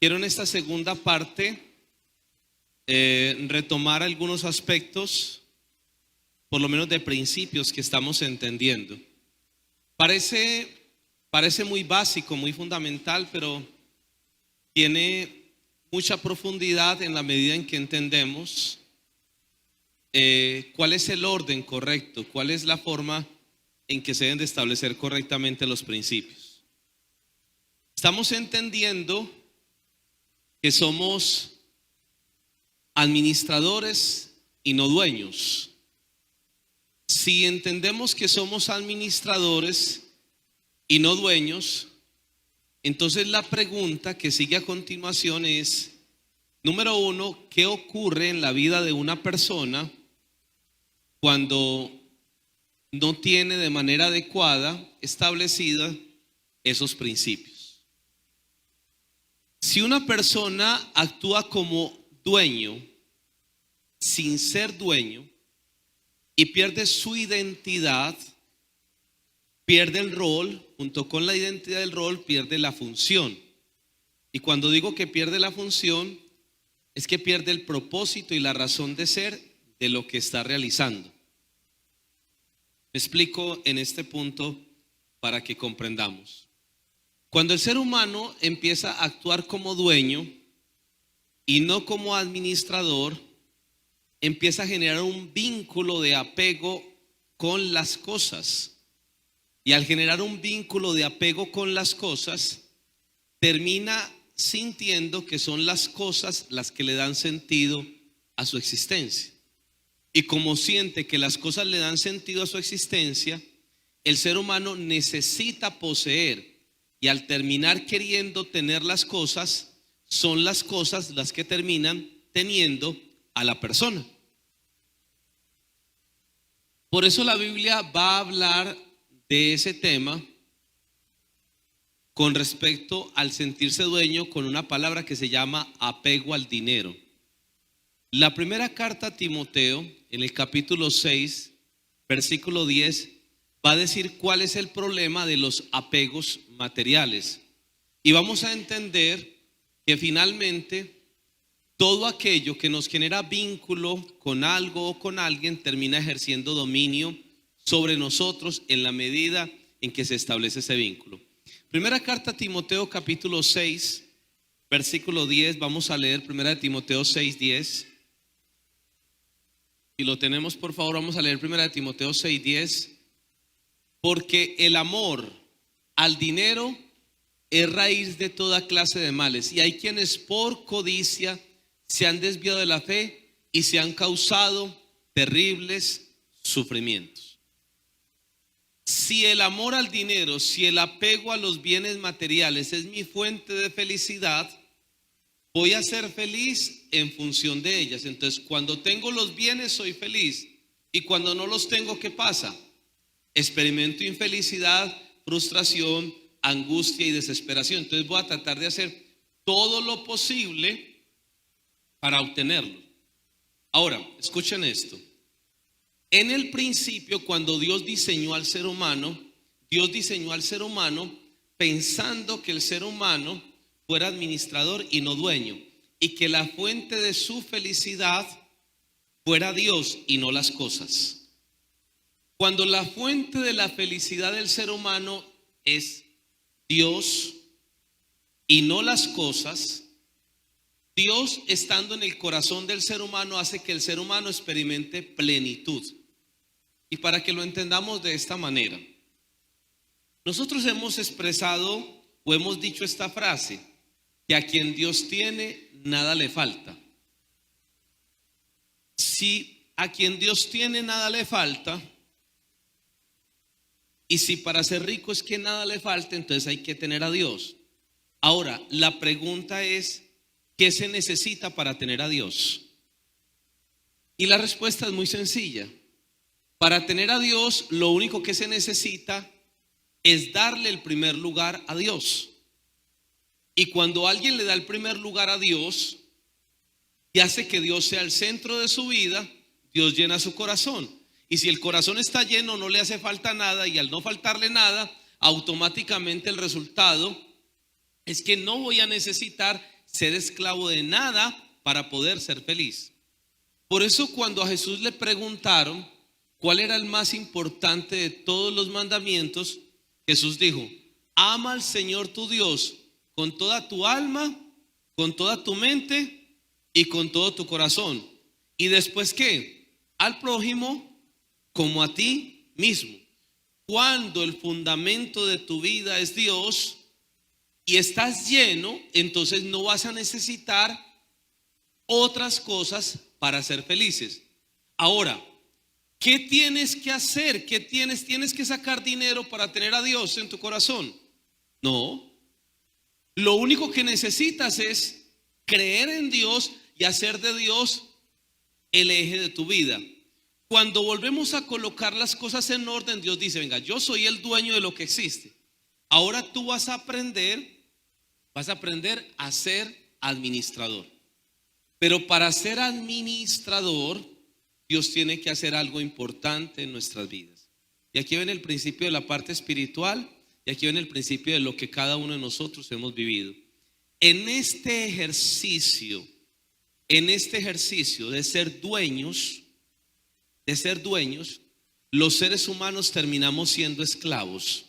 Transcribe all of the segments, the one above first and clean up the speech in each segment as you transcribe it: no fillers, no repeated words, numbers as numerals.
Quiero en esta segunda parte retomar algunos aspectos, por lo menos de principios que estamos entendiendo. Parece muy básico, muy fundamental, pero tiene mucha profundidad en la medida en que entendemos cuál es el orden correcto, cuál es la forma en que se deben de establecer correctamente los principios. Estamos entendiendo que somos administradores y no dueños. Si entendemos que somos administradores y no dueños, entonces la pregunta que sigue a continuación es, número uno, ¿qué ocurre en la vida de una persona cuando no tiene de manera adecuada establecida esos principios? Si una persona actúa como dueño sin ser dueño y pierde su identidad, pierde el rol, junto con la identidad del rol pierde la función. Y cuando digo que pierde la función, es que pierde el propósito y la razón de ser de lo que está realizando. Me explico en este punto para que comprendamos. Cuando el ser humano empieza a actuar como dueño y no como administrador, empieza a generar un vínculo de apego con las cosas. Y al generar un vínculo de apego con las cosas, termina sintiendo que son las cosas las que le dan sentido a su existencia. Y como siente que las cosas le dan sentido a su existencia, el ser humano necesita poseer, y al terminar queriendo tener las cosas, son las cosas las que terminan teniendo a la persona. Por eso la Biblia va a hablar de ese tema con respecto al sentirse dueño con una palabra que se llama apego al dinero. La primera carta a Timoteo, en el capítulo 6, versículo 10, va a decir cuál es el problema de los apegos materiales. Y vamos a entender que finalmente todo aquello que nos genera vínculo con algo o con alguien termina ejerciendo dominio sobre nosotros en la medida en que se establece ese vínculo. Primera carta a Timoteo, capítulo 6, versículo 10. Vamos a leer primera de Timoteo 6, 10. Si lo tenemos, por favor, vamos a leer primera de Timoteo 6, 10. Porque el amor al dinero es raíz de toda clase de males, y hay quienes por codicia se han desviado de la fe y se han causado terribles sufrimientos. Si el amor al dinero, si el apego a los bienes materiales es mi fuente de felicidad, voy a ser feliz en función de ellas. Entonces, cuando tengo los bienes soy feliz, y cuando no los tengo, ¿qué pasa? Experimento infelicidad, frustración, angustia y desesperación. Entonces voy a tratar de hacer todo lo posible para obtenerlo. Ahora, escuchen esto. En el principio, cuando Dios diseñó al ser humano, Dios diseñó al ser humano pensando que el ser humano fuera administrador y no dueño, y que la fuente de su felicidad fuera Dios y no las cosas. Cuando la fuente de la felicidad del ser humano es Dios y no las cosas, Dios, estando en el corazón del ser humano, hace que el ser humano experimente plenitud. Y para que lo entendamos de esta manera, nosotros hemos expresado o hemos dicho esta frase, que a quien Dios tiene, nada le falta. Si a quien Dios tiene, nada le falta, y si para ser rico es que nada le falta, entonces hay que tener a Dios. Ahora, la pregunta es, ¿qué se necesita para tener a Dios? Y la respuesta es muy sencilla. Para tener a Dios, lo único que se necesita es darle el primer lugar a Dios. Y cuando alguien le da el primer lugar a Dios y hace que Dios sea el centro de su vida, Dios llena su corazón. Y si el corazón está lleno, no le hace falta nada, y al no faltarle nada, automáticamente el resultado es que no voy a necesitar ser esclavo de nada para poder ser feliz. Por eso cuando a Jesús le preguntaron cuál era el más importante de todos los mandamientos, Jesús dijo: ama al Señor tu Dios con toda tu alma, con toda tu mente y con todo tu corazón. Y después, ¿qué? Al prójimo como a ti mismo. Cuando el fundamento de tu vida es Dios y estás lleno, entonces no vas a necesitar otras cosas para ser felices. Ahora, ¿qué tienes que hacer? ¿Qué tienes? ¿Tienes que sacar dinero para tener a Dios en tu corazón? No. Lo único que necesitas es creer en Dios y hacer de Dios el eje de tu vida. Cuando volvemos a colocar las cosas en orden, Dios dice: venga, yo soy el dueño de lo que existe. Ahora tú vas a aprender a ser administrador. Pero para ser administrador, Dios tiene que hacer algo importante en nuestras vidas. Y aquí ven el principio de la parte espiritual, y aquí ven el principio de lo que cada uno de nosotros hemos vivido. En este ejercicio de ser dueños, los seres humanos terminamos siendo esclavos.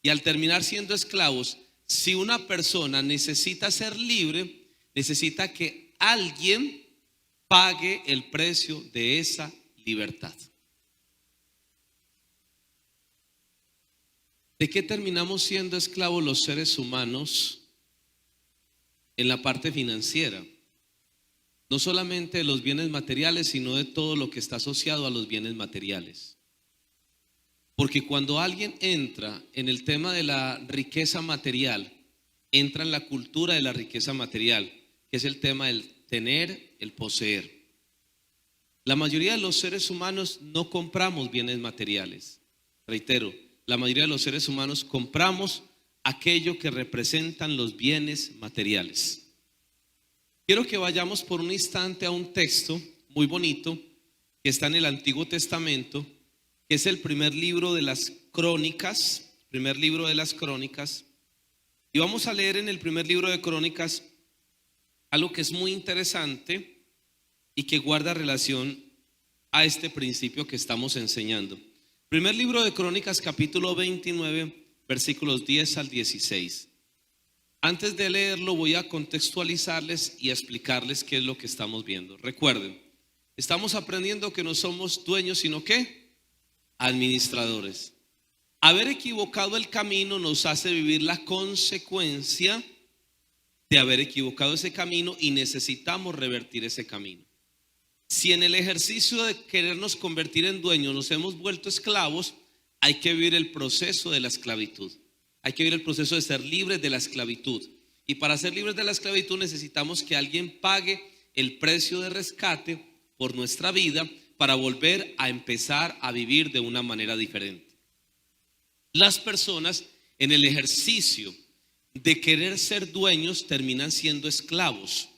Y al terminar siendo esclavos, si una persona necesita ser libre, necesita que alguien pague el precio de esa libertad. ¿De qué terminamos siendo esclavos los seres humanos? En la parte financiera. No solamente de los bienes materiales, sino de todo lo que está asociado a los bienes materiales. Porque cuando alguien entra en el tema de la riqueza material, entra en la cultura de la riqueza material, que es el tema del tener, el poseer. La mayoría de los seres humanos no compramos bienes materiales. Reitero, la mayoría de los seres humanos compramos aquello que representan los bienes materiales. Quiero que vayamos por un instante a un texto muy bonito que está en el Antiguo Testamento, que es el primer libro de las Crónicas, y vamos a leer en el primer libro de Crónicas algo que es muy interesante y que guarda relación a este principio que estamos enseñando. Primer libro de Crónicas, capítulo 29, versículos 10 al 16. Antes de leerlo voy a contextualizarles y a explicarles qué es lo que estamos viendo. Recuerden, estamos aprendiendo que no somos dueños, sino que administradores. Haber equivocado el camino nos hace vivir la consecuencia de haber equivocado ese camino y necesitamos revertir ese camino. Si en el ejercicio de querernos convertir en dueños nos hemos vuelto esclavos, hay que vivir el proceso de la esclavitud. Hay que vivir el proceso de ser libres de la esclavitud. Y para ser libres de la esclavitud necesitamos que alguien pague el precio de rescate por nuestra vida para volver a empezar a vivir de una manera diferente. Las personas en el ejercicio de querer ser dueños terminan siendo esclavos.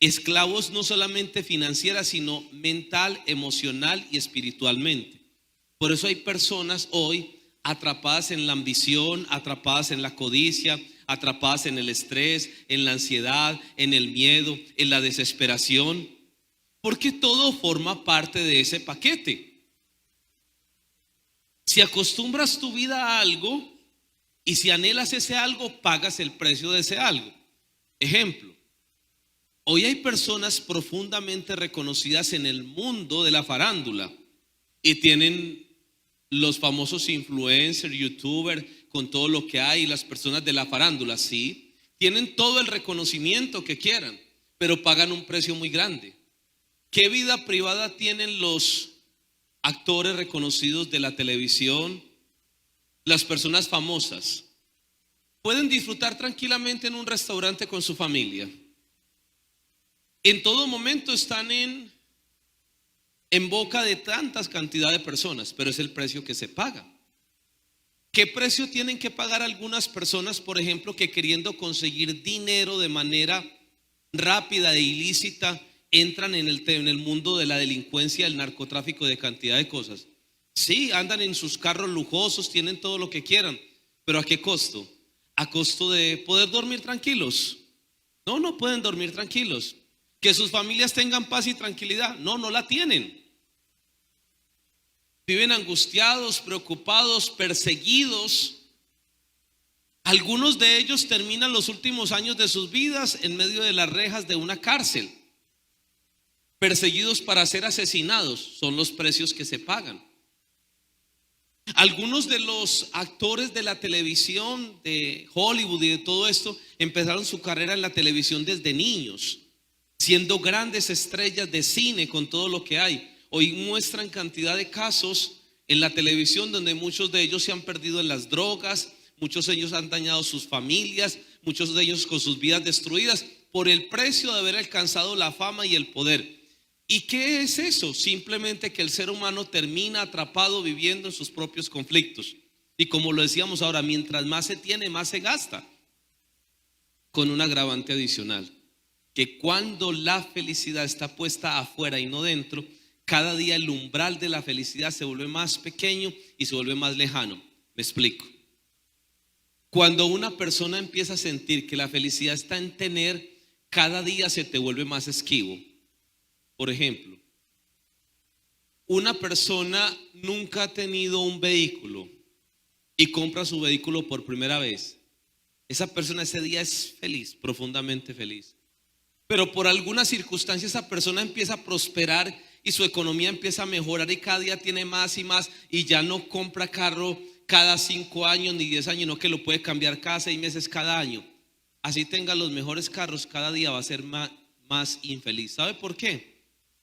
Esclavos no solamente financieras, sino mental, emocional y espiritualmente. Por eso hay personas hoy atrapadas en la ambición, atrapadas en la codicia, atrapadas en el estrés, en la ansiedad, en el miedo, en la desesperación, porque todo forma parte de ese paquete. Si acostumbras tu vida a algo y si anhelas ese algo, pagas el precio de ese algo. Ejemplo, hoy hay personas profundamente reconocidas en el mundo de la farándula y tienen los famosos influencers, youtubers, con todo lo que hay, las personas de la farándula, sí, tienen todo el reconocimiento que quieran, pero pagan un precio muy grande. ¿Qué vida privada tienen los actores reconocidos de la televisión? Las personas famosas pueden disfrutar tranquilamente en un restaurante con su familia. En todo momento están en boca de tantas cantidades de personas, pero es el precio que se paga. ¿Qué precio tienen que pagar algunas personas, por ejemplo, que queriendo conseguir dinero de manera rápida e ilícita entran en el mundo de la delincuencia, el narcotráfico, de cantidad de cosas? Sí, andan en sus carros lujosos, tienen todo lo que quieran, pero ¿a qué costo? A costo de poder dormir tranquilos, No, no pueden dormir tranquilos. Que sus familias tengan paz y tranquilidad. No, no la tienen. Viven angustiados, preocupados, perseguidos. Algunos de ellos terminan los últimos años de sus vidas en medio de las rejas de una cárcel, perseguidos para ser asesinados. Son los precios que se pagan. Algunos de los actores de la televisión, de Hollywood y de todo esto, empezaron su carrera en la televisión desde niños, siendo grandes estrellas de cine con todo lo que hay. Hoy muestran cantidad de casos en la televisión donde muchos de ellos se han perdido en las drogas, muchos de ellos han dañado sus familias, muchos de ellos con sus vidas destruidas por el precio de haber alcanzado la fama y el poder. ¿Y qué es eso? Simplemente que el ser humano termina atrapado viviendo en sus propios conflictos. Y como lo decíamos ahora, mientras más se tiene, más se gasta. Con un agravante adicional, que cuando la felicidad está puesta afuera y no dentro, cada día el umbral de la felicidad se vuelve más pequeño y se vuelve más lejano. Me explico. Cuando una persona empieza a sentir que la felicidad está en tener, cada día se te vuelve más esquivo. Por ejemplo, una persona nunca ha tenido un vehículo y compra su vehículo por primera vez. Esa persona ese día es feliz, profundamente feliz. Pero por alguna circunstancia esa persona empieza a prosperar y su economía empieza a mejorar y cada día tiene más y más y ya no compra carro cada 5 años ni 10 años, no, que lo puede cambiar cada 6 meses, cada año. Así tenga los mejores carros, cada día va a ser más infeliz. ¿Sabe por qué?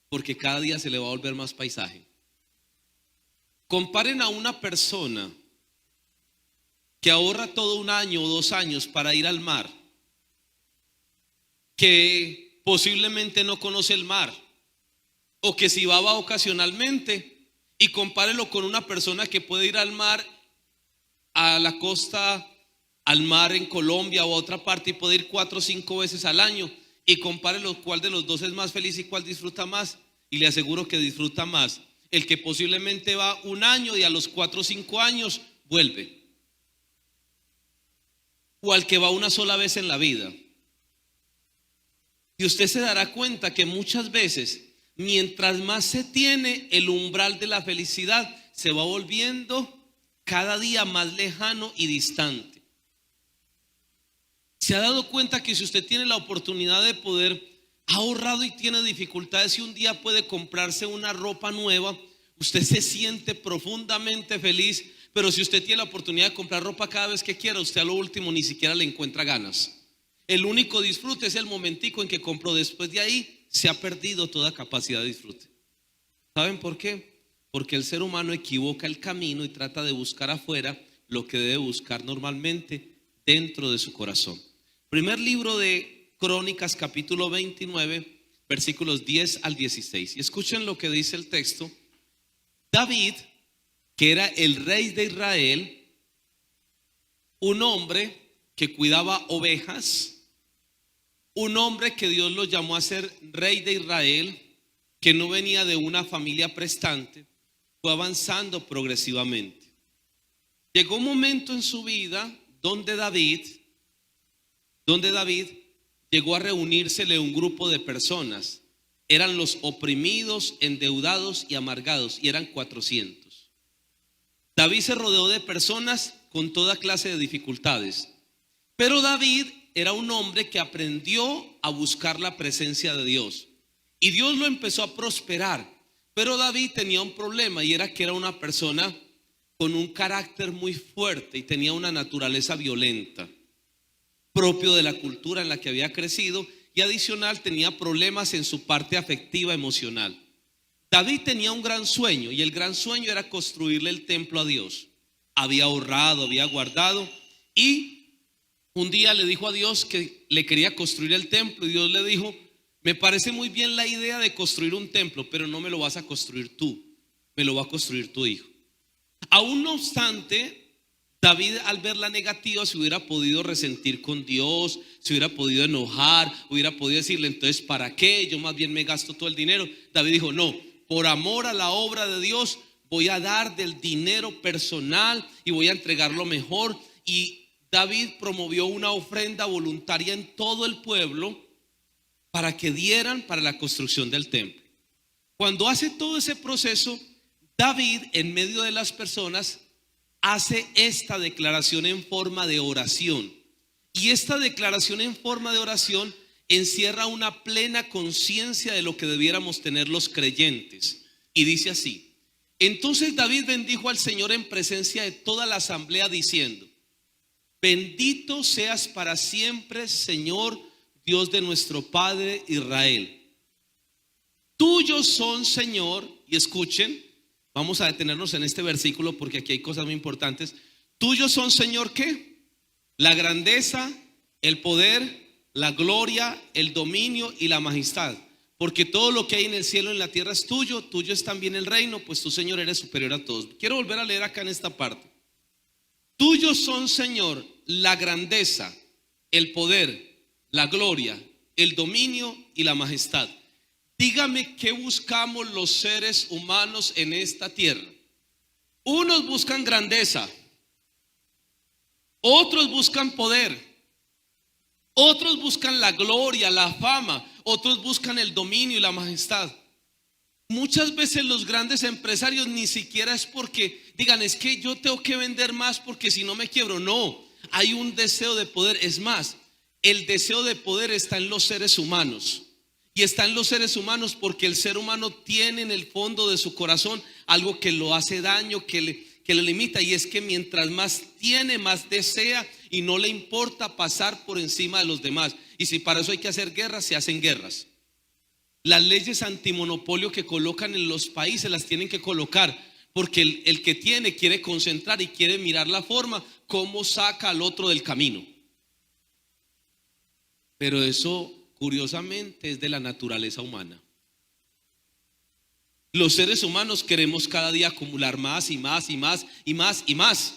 Porque cada día se le va a volver más paisaje. Comparen a una persona que ahorra todo 1 año o 2 años para ir al mar, que posiblemente no conoce el mar, o que si va ocasionalmente, y compárelo con una persona que puede ir al mar, a la costa, al mar en Colombia o a otra parte, y puede ir 4 o 5 veces al año, y compárelo cuál de los dos es más feliz y cuál disfruta más. Y le aseguro que disfruta más el que posiblemente va 1 año y a los 4 o 5 años vuelve, o al que va una sola vez en la vida. Y usted se dará cuenta que muchas veces, mientras más se tiene, el umbral de la felicidad se va volviendo cada día más lejano y distante. ¿Se ha dado cuenta que si usted tiene la oportunidad de poder, ha ahorrado y tiene dificultades y un día puede comprarse una ropa nueva, usted se siente profundamente feliz? Pero si usted tiene la oportunidad de comprar ropa cada vez que quiera, usted a lo último ni siquiera le encuentra ganas. El único disfrute es el momentico en que compró. Después de ahí se ha perdido toda capacidad de disfrute. ¿Saben por qué? Porque el ser humano equivoca el camino y trata de buscar afuera lo que debe buscar normalmente dentro de su corazón. Primer libro de Crónicas, capítulo 29, versículos 10 al 16. Y escuchen lo que dice el texto. David, que era el rey de Israel, un hombre que cuidaba ovejas, un hombre que Dios lo llamó a ser rey de Israel, que no venía de una familia prestante, fue avanzando progresivamente. Llegó un momento en su vida donde David llegó a reunírsele un grupo de personas. Eran los oprimidos, endeudados y amargados, y eran 400. David se rodeó de personas con toda clase de dificultades, pero David era un hombre que aprendió a buscar la presencia de Dios y Dios lo empezó a prosperar. Pero David tenía un problema, y era que era una persona con un carácter muy fuerte y tenía una naturaleza violenta, propio de la cultura en la que había crecido, y adicional tenía problemas en su parte afectiva emocional. David tenía un gran sueño, y el gran sueño era construirle el templo a Dios. Había ahorrado, había guardado, y un día le dijo a Dios que le quería construir el templo, y Dios le dijo: me parece muy bien la idea de construir un templo, pero no me lo vas a construir tú, me lo va a construir tu hijo. Aún no obstante, David, al ver la negativa, se hubiera podido resentir con Dios, se hubiera podido enojar, hubiera podido decirle: entonces, ¿para qué? Yo más bien me gasto todo el dinero. David dijo: no, por amor a la obra de Dios voy a dar del dinero personal y voy a entregar lo mejor. Y David promovió una ofrenda voluntaria en todo el pueblo para que dieran para la construcción del templo. Cuando hace todo ese proceso, David, en medio de las personas, hace esta declaración en forma de oración. Y esta declaración en forma de oración encierra una plena conciencia de lo que debiéramos tener los creyentes. Y dice así: entonces David bendijo al Señor en presencia de toda la asamblea diciendo: bendito seas para siempre, Señor, Dios de nuestro Padre Israel. Tuyos son, Señor, y escuchen, vamos a detenernos en este versículo porque aquí hay cosas muy importantes. Tuyos son, Señor, ¿qué? La grandeza, el poder, la gloria, el dominio y la majestad. Porque todo lo que hay en el cielo y en la tierra es tuyo, tuyo es también el reino, pues tú, Señor, eres superior a todos. Quiero volver a leer acá en esta parte. Tuyos son, Señor, la grandeza, el poder, la gloria, el dominio y la majestad. Dígame, ¿qué buscamos los seres humanos en esta tierra? Unos buscan grandeza, otros buscan poder, otros buscan la gloria, la fama, otros buscan el dominio y la majestad. Muchas veces los grandes empresarios ni siquiera es porque digan, es que yo tengo que vender más porque si no me quiebro. No, hay un deseo de poder. Es más, el deseo de poder está en los seres humanos. Y está en los seres humanos porque el ser humano tiene en el fondo de su corazón algo que lo hace daño, que le limita. Y es que mientras más tiene, más desea y no le importa pasar por encima de los demás. Y si para eso hay que hacer guerras, se hacen guerras. Las leyes antimonopolio que colocan en los países las tienen que colocar porque el que tiene quiere concentrar y quiere mirar la forma cómo saca al otro del camino. Pero eso, curiosamente, es de la naturaleza humana. Los seres humanos queremos cada día acumular más y más y más y más y más.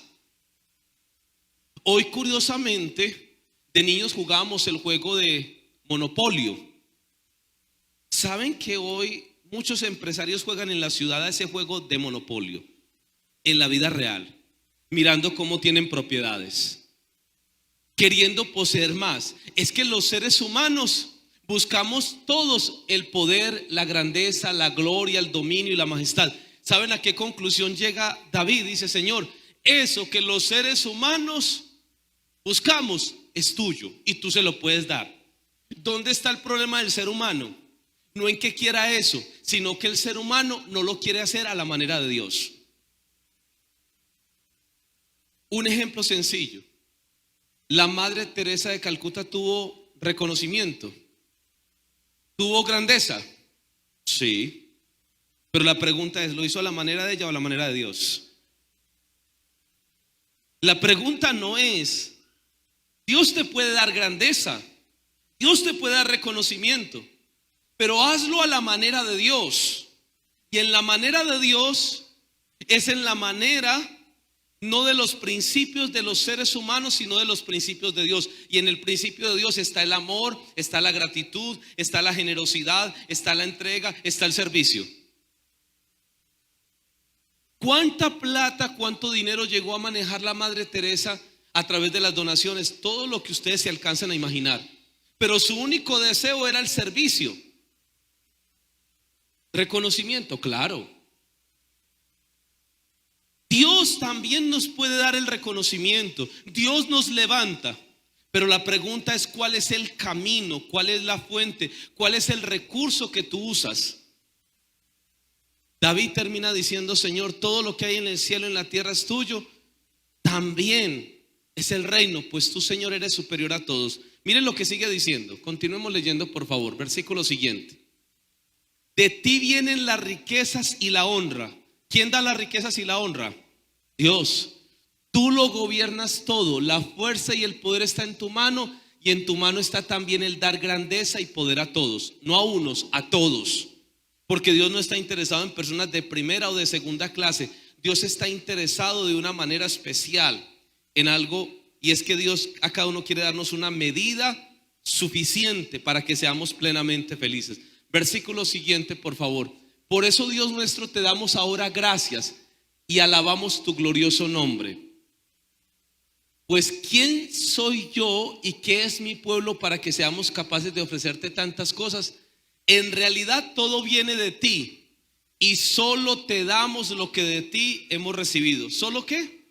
Hoy, curiosamente, de niños jugábamos el juego de Monopolio. ¿Saben que hoy muchos empresarios juegan en la ciudad a ese juego de monopolio? En la vida real, mirando cómo tienen propiedades, queriendo poseer más. Es que los seres humanos buscamos todos el poder, la grandeza, la gloria, el dominio y la majestad. ¿Saben a qué conclusión llega David? Dice: Señor, eso que los seres humanos buscamos es tuyo y tú se lo puedes dar. ¿Dónde está el problema del ser humano? No en que quiera eso, sino que el ser humano no lo quiere hacer a la manera de Dios. Un ejemplo sencillo: la Madre Teresa de Calcuta tuvo reconocimiento, tuvo grandeza, sí, pero la pregunta es, ¿lo hizo a la manera de ella o a la manera de Dios? La pregunta no es, Dios te puede dar grandeza, Dios te puede dar reconocimiento, pero hazlo a la manera de Dios. Y en la manera de Dios es en la manera no de los principios de los seres humanos, sino de los principios de Dios. Y en el principio de Dios está el amor, está la gratitud, está la generosidad, está la entrega, está el servicio. ¿Cuánta plata, cuánto dinero llegó a manejar la Madre Teresa a través de las donaciones? Todo lo que ustedes se alcanzan a imaginar. Pero su único deseo era el servicio. Reconocimiento, claro. Dios también nos puede dar el reconocimiento. Dios nos levanta. Pero la pregunta es, ¿cuál es el camino? ¿Cuál es la fuente? ¿Cuál es el recurso que tú usas? David termina diciendo: Señor, todo lo que hay en el cielo y en la tierra es tuyo. También es el reino, pues tú, Señor, eres superior a todos. Miren lo que sigue diciendo. Continuemos leyendo, por favor. Versículo siguiente. De ti vienen las riquezas y la honra. ¿Quién da las riquezas y la honra? Dios. Tú lo gobiernas todo. La fuerza y el poder está en tu mano, y en tu mano está también el dar grandeza y poder a todos. No a unos, a todos. Porque Dios no está interesado en personas de primera o de segunda clase. Dios está interesado de una manera especial en algo, y es que Dios a cada uno quiere darnos una medida suficiente para que seamos plenamente felices. Versículo siguiente, por favor. Por eso, Dios nuestro, te damos ahora gracias y alabamos tu glorioso nombre. Pues ¿quién soy yo y qué es mi pueblo para que seamos capaces de ofrecerte tantas cosas? En realidad todo viene de ti y solo te damos lo que de ti hemos recibido. ¿Solo qué?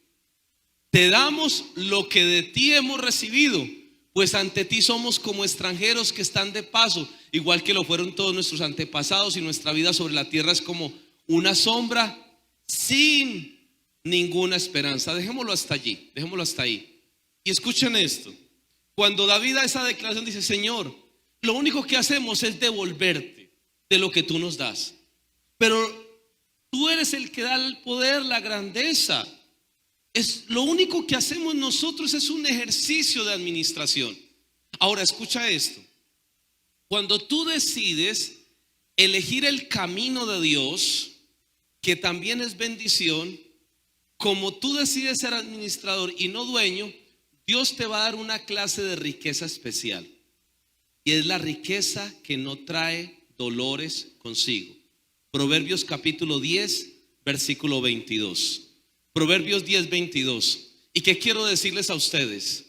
Te damos lo que de ti hemos recibido, pues ante ti somos como extranjeros que están de paso, igual que lo fueron todos nuestros antepasados, y nuestra vida sobre la tierra es como una sombra sin ninguna esperanza. Dejémoslo hasta allí, dejémoslo hasta ahí. Y escuchen esto. Cuando David da esa declaración, dice: Señor, lo único que hacemos es devolverte de lo que tú nos das, pero tú eres el que da el poder, la grandeza. Es lo único que hacemos nosotros, es un ejercicio de administración. Ahora escucha esto. Cuando tú decides elegir el camino de Dios, que también es bendición, como tú decides ser administrador y no dueño, Dios te va a dar una clase de riqueza especial. Y es la riqueza que no trae dolores consigo. Proverbios capítulo 10, versículo 22. Proverbios 10, 22. ¿Y qué quiero decirles a ustedes?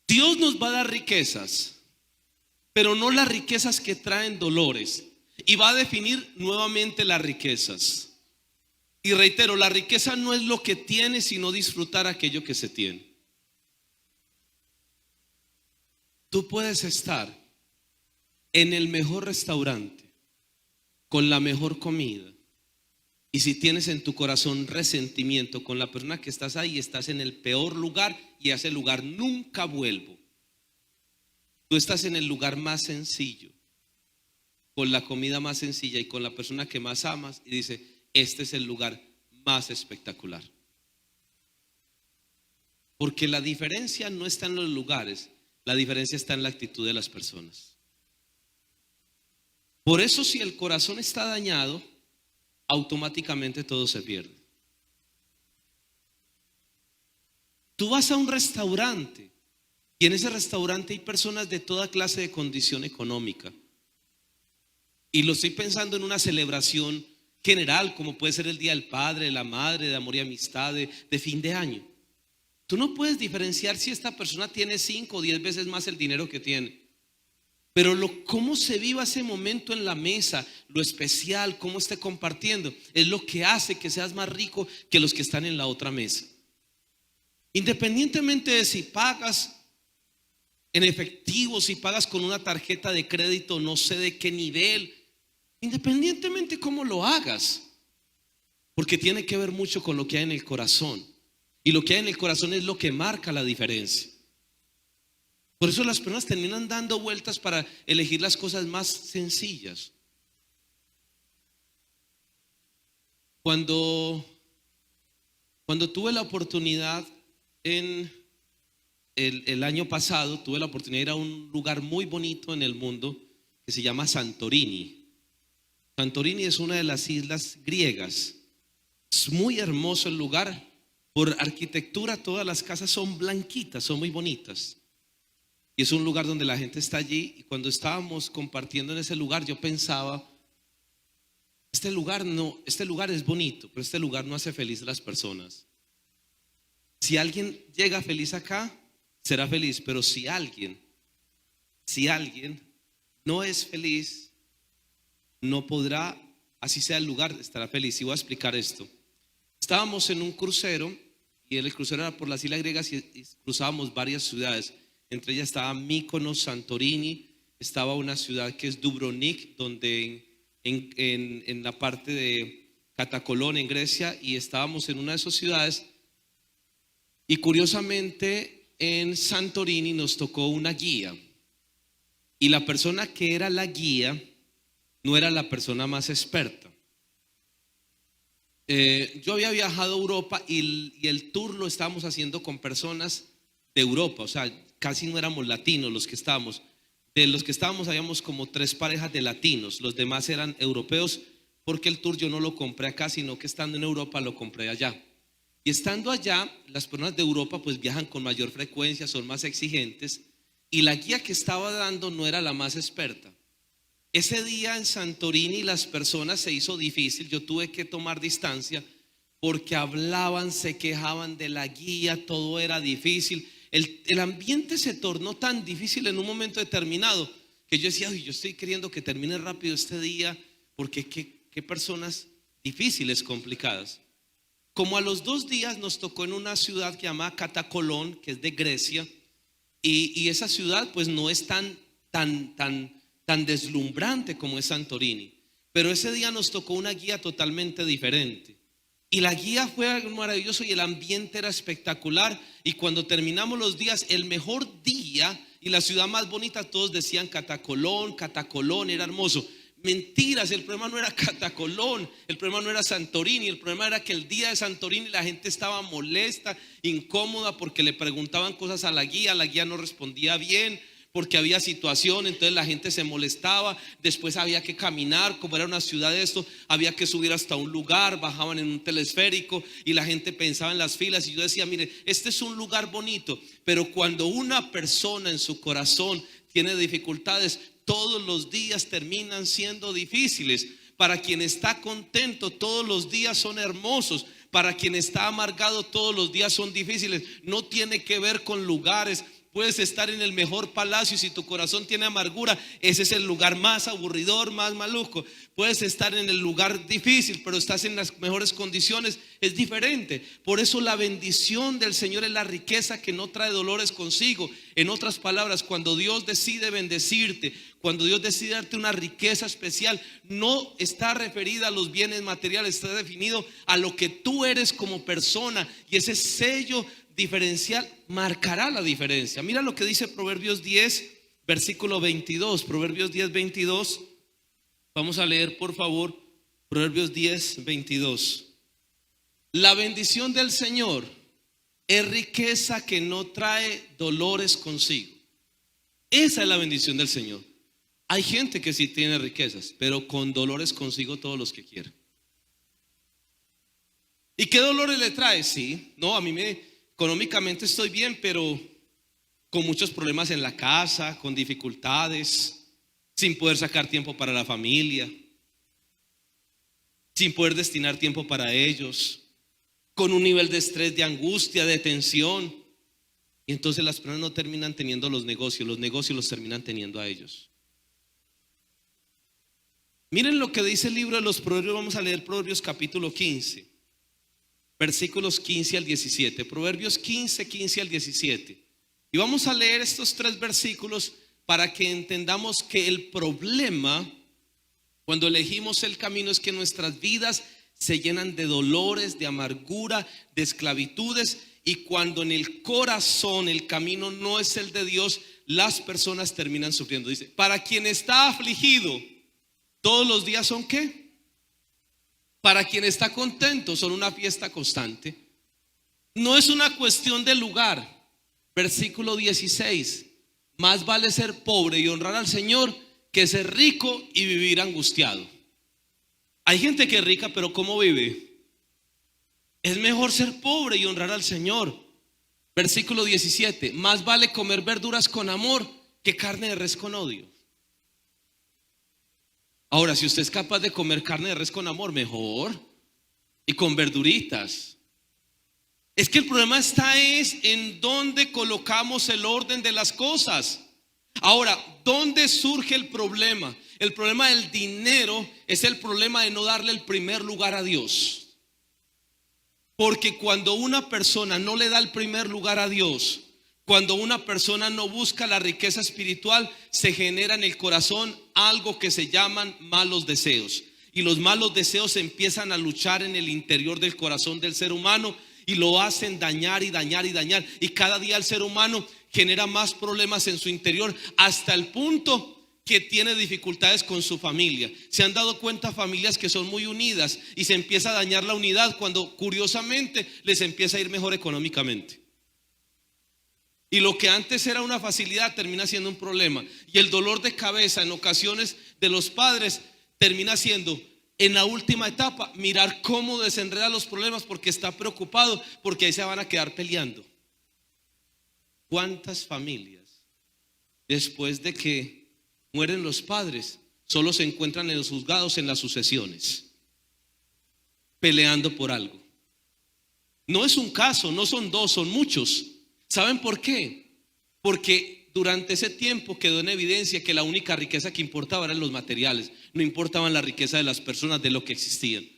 Dios nos va a dar riquezas, pero no las riquezas que traen dolores. Y va a definir nuevamente las riquezas. Y reitero, la riqueza no es lo que tiene, sino disfrutar aquello que se tiene. Tú puedes estar en el mejor restaurante, con la mejor comida, y si tienes en tu corazón resentimiento con la persona que estás ahí, estás en el peor lugar, y a ese lugar nunca vuelvo. Tú estás en el lugar más sencillo, con la comida más sencilla y con la persona que más amas, y dice: este es el lugar más espectacular. Porque la diferencia no está en los lugares, la diferencia está en la actitud de las personas. Por eso, si el corazón está dañado, automáticamente todo se pierde. Tú vas a un restaurante y en ese restaurante hay personas de toda clase de condición económica. Y lo estoy pensando en una celebración general, como puede ser el Día del Padre, de la Madre, de amor y amistad, de fin de año. Tú no puedes diferenciar si esta persona tiene 5 o 10 veces más el dinero que tiene. Pero cómo se viva ese momento en la mesa, lo especial, cómo esté compartiendo, es lo que hace que seas más rico que los que están en la otra mesa. Independientemente de si pagas en efectivo, si pagas con una tarjeta de crédito, no sé de qué nivel, independientemente cómo lo hagas, porque tiene que ver mucho con lo que hay en el corazón. Y lo que hay en el corazón es lo que marca la diferencia. Por eso las personas terminan dando vueltas para elegir las cosas más sencillas. Cuando tuve la oportunidad en el año pasado, tuve la oportunidad de ir a un lugar muy bonito en el mundo que se llama Santorini. Santorini es una de las islas griegas. Es muy hermoso el lugar. Por arquitectura, todas las casas son blanquitas, son muy bonitas. Y es un lugar donde la gente está allí. Y cuando estábamos compartiendo en ese lugar, yo pensaba: este lugar es bonito, pero este lugar no hace feliz a las personas. Si alguien llega feliz acá, será feliz. Pero si alguien no es feliz, no podrá, así sea el lugar, estará feliz. Y voy a explicar esto. Estábamos en un crucero, y el crucero era por las islas griegas, y cruzábamos varias ciudades. Entre ellas estaba Míkonos, Santorini, estaba una ciudad que es Dubrovnik, donde en la parte de Catacolón, en Grecia, y estábamos en una de esas ciudades. Y curiosamente en Santorini nos tocó una guía, y la persona que era la guía no era la persona más experta. Yo había viajado a Europa y el tour lo estábamos haciendo con personas de Europa, o sea, casi no éramos latinos los que estábamos. De los que estábamos habíamos como 3 parejas de latinos, los demás eran europeos, porque el tour yo no lo compré acá, sino que estando en Europa lo compré allá. Y estando allá, las personas de Europa pues viajan con mayor frecuencia, son más exigentes, y la guía que estaba dando no era la más experta. Ese día en Santorini las personas se hizo difícil, yo tuve que tomar distancia, porque hablaban, se quejaban de la guía, todo era difícil. El ambiente se tornó tan difícil en un momento determinado que yo decía, yo estoy queriendo que termine rápido este día, porque qué personas difíciles, complicadas. Como a los 2 días nos tocó en una ciudad que se llama Catacolón, que es de Grecia, y esa ciudad pues no es tan deslumbrante como es Santorini, pero ese día nos tocó una guía totalmente diferente. Y la guía fue algo maravilloso y el ambiente era espectacular. Y cuando terminamos los días, el mejor día y la ciudad más bonita, todos decían Catacolón, Catacolón, era hermoso. Mentiras, el problema no era Catacolón, el problema no era Santorini, el problema era que el día de Santorini la gente estaba molesta, incómoda, porque le preguntaban cosas a la guía no respondía bien, porque había situación, entonces la gente se molestaba. Después había que caminar, como era una ciudad de esto, había que subir hasta un lugar, bajaban en un telesférico y la gente pensaba en las filas. Y yo decía, mire, este es un lugar bonito, pero cuando una persona en su corazón tiene dificultades, todos los días terminan siendo difíciles. Para quien está contento, todos los días son hermosos. Para quien está amargado, todos los días son difíciles. No tiene que ver con lugares. Puedes estar en el mejor palacio y si tu corazón tiene amargura, ese es el lugar más aburridor, más maluco. Puedes estar en el lugar difícil, pero estás en las mejores condiciones, es diferente. Por eso la bendición del Señor es la riqueza que no trae dolores consigo. En otras palabras, cuando Dios decide bendecirte, cuando Dios decide darte una riqueza especial, no está referida a los bienes materiales, está definido a lo que tú eres como persona, y ese sello diferencial marcará la diferencia. Mira lo que dice Proverbios 10, versículo 22. Proverbios 10, 22. Vamos a leer, por favor, Proverbios 10, 22. La bendición del Señor es riqueza que no trae dolores consigo. Esa es la bendición del Señor. Hay gente que sí tiene riquezas, pero con dolores consigo todos los que quieren. ¿Y qué dolores le trae? Sí, no, a mí económicamente estoy bien, pero con muchos problemas en la casa, con dificultades, sin poder sacar tiempo para la familia, sin poder destinar tiempo para ellos, con un nivel de estrés, de angustia, de tensión. Y entonces las personas no terminan teniendo los negocios los terminan teniendo a ellos. Miren lo que dice el libro de los Proverbios. Vamos a leer Proverbios capítulo 15, versículos 15 al 17. Proverbios 15, 15 al 17. Y vamos a leer estos 3 versículos para que entendamos que el problema cuando elegimos el camino es que nuestras vidas se llenan de dolores, de amargura, de esclavitudes. Y cuando en el corazón el camino no es el de Dios, las personas terminan sufriendo. Dice, para quien está afligido, todos los días son ¿qué? Para quien está contento, son una fiesta constante. No es una cuestión de lugar. Versículo 16. Más vale ser pobre y honrar al Señor que ser rico y vivir angustiado. Hay gente que es rica, pero ¿cómo vive? Es mejor ser pobre y honrar al Señor. Versículo 17. Más vale comer verduras con amor que carne de res con odio. Ahora, si usted es capaz de comer carne de res con amor, mejor. Y con verduritas. Es que el problema está en dónde colocamos el orden de las cosas. Ahora, ¿dónde surge el problema? El problema del dinero es el problema de no darle el primer lugar a Dios. Porque cuando una persona no le da el primer lugar a Dios, cuando una persona no busca la riqueza espiritual, se genera en el corazón algo que se llaman malos deseos. Y los malos deseos empiezan a luchar en el interior del corazón del ser humano y lo hacen dañar y dañar y dañar. Y cada día el ser humano genera más problemas en su interior, hasta el punto que tiene dificultades con su familia. Se han dado cuenta familias que son muy unidas y se empieza a dañar la unidad cuando curiosamente les empieza a ir mejor económicamente. Y lo que antes era una facilidad termina siendo un problema. Y el dolor de cabeza en ocasiones de los padres termina siendo, en la última etapa, mirar cómo desenredar los problemas porque está preocupado, porque ahí se van a quedar peleando. ¿Cuántas familias después de que mueren los padres solo se encuentran en los juzgados, en las sucesiones, peleando por algo? No es un caso, no son dos, son muchos. ¿Saben por qué? Porque durante ese tiempo quedó en evidencia que la única riqueza que importaba eran los materiales, no importaban la riqueza de las personas, de lo que existían.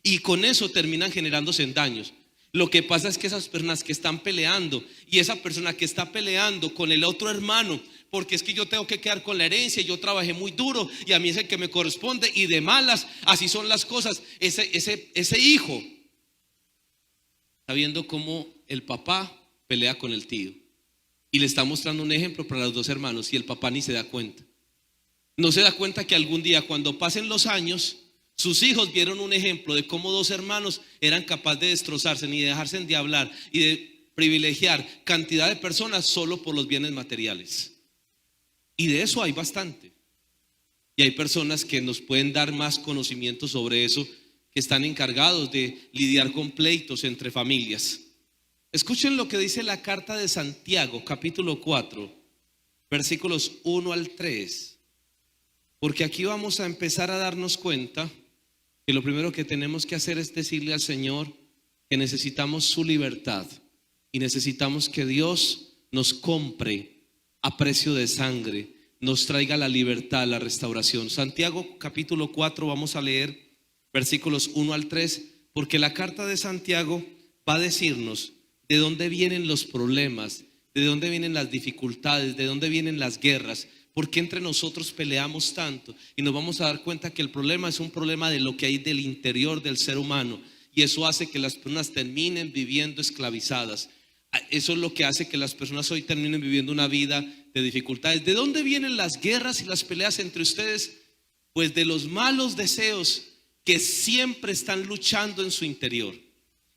Y con eso terminan generándose daños. Lo que pasa es que esas personas que están peleando y esa persona que está peleando con el otro hermano, porque es que yo tengo que quedar con la herencia, yo trabajé muy duro y a mí es el que me corresponde y de malas, así son las cosas. Ese hijo está viendo cómo el papá pelea con el tío y le está mostrando un ejemplo para los dos hermanos y el papá ni se da cuenta. No se da cuenta que algún día, cuando pasen los años, sus hijos vieron un ejemplo de cómo dos hermanos eran capaces de destrozarse ni de dejarse endiablar y de privilegiar cantidad de personas solo por los bienes materiales. Y de eso hay bastante. Y hay personas que nos pueden dar más conocimiento sobre eso, que están encargados de lidiar con pleitos entre familias. Escuchen lo que dice la carta de Santiago, capítulo 4, versículos 1 al 3. Porque aquí vamos a empezar a darnos cuenta que lo primero que tenemos que hacer es decirle al Señor que necesitamos su libertad y necesitamos que Dios nos compre a precio de sangre, nos traiga la libertad, la restauración. Santiago capítulo 4, vamos a leer versículos 1 al 3, porque la carta de Santiago va a decirnos de dónde vienen los problemas, de dónde vienen las dificultades, de dónde vienen las guerras. ¿Por qué entre nosotros peleamos tanto? Y nos vamos a dar cuenta que el problema es un problema de lo que hay del interior del ser humano. Y eso hace que las personas terminen viviendo esclavizadas. Eso es lo que hace que las personas hoy terminen viviendo una vida de dificultades. ¿De dónde vienen las guerras y las peleas entre ustedes? Pues de los malos deseos que siempre están luchando en su interior.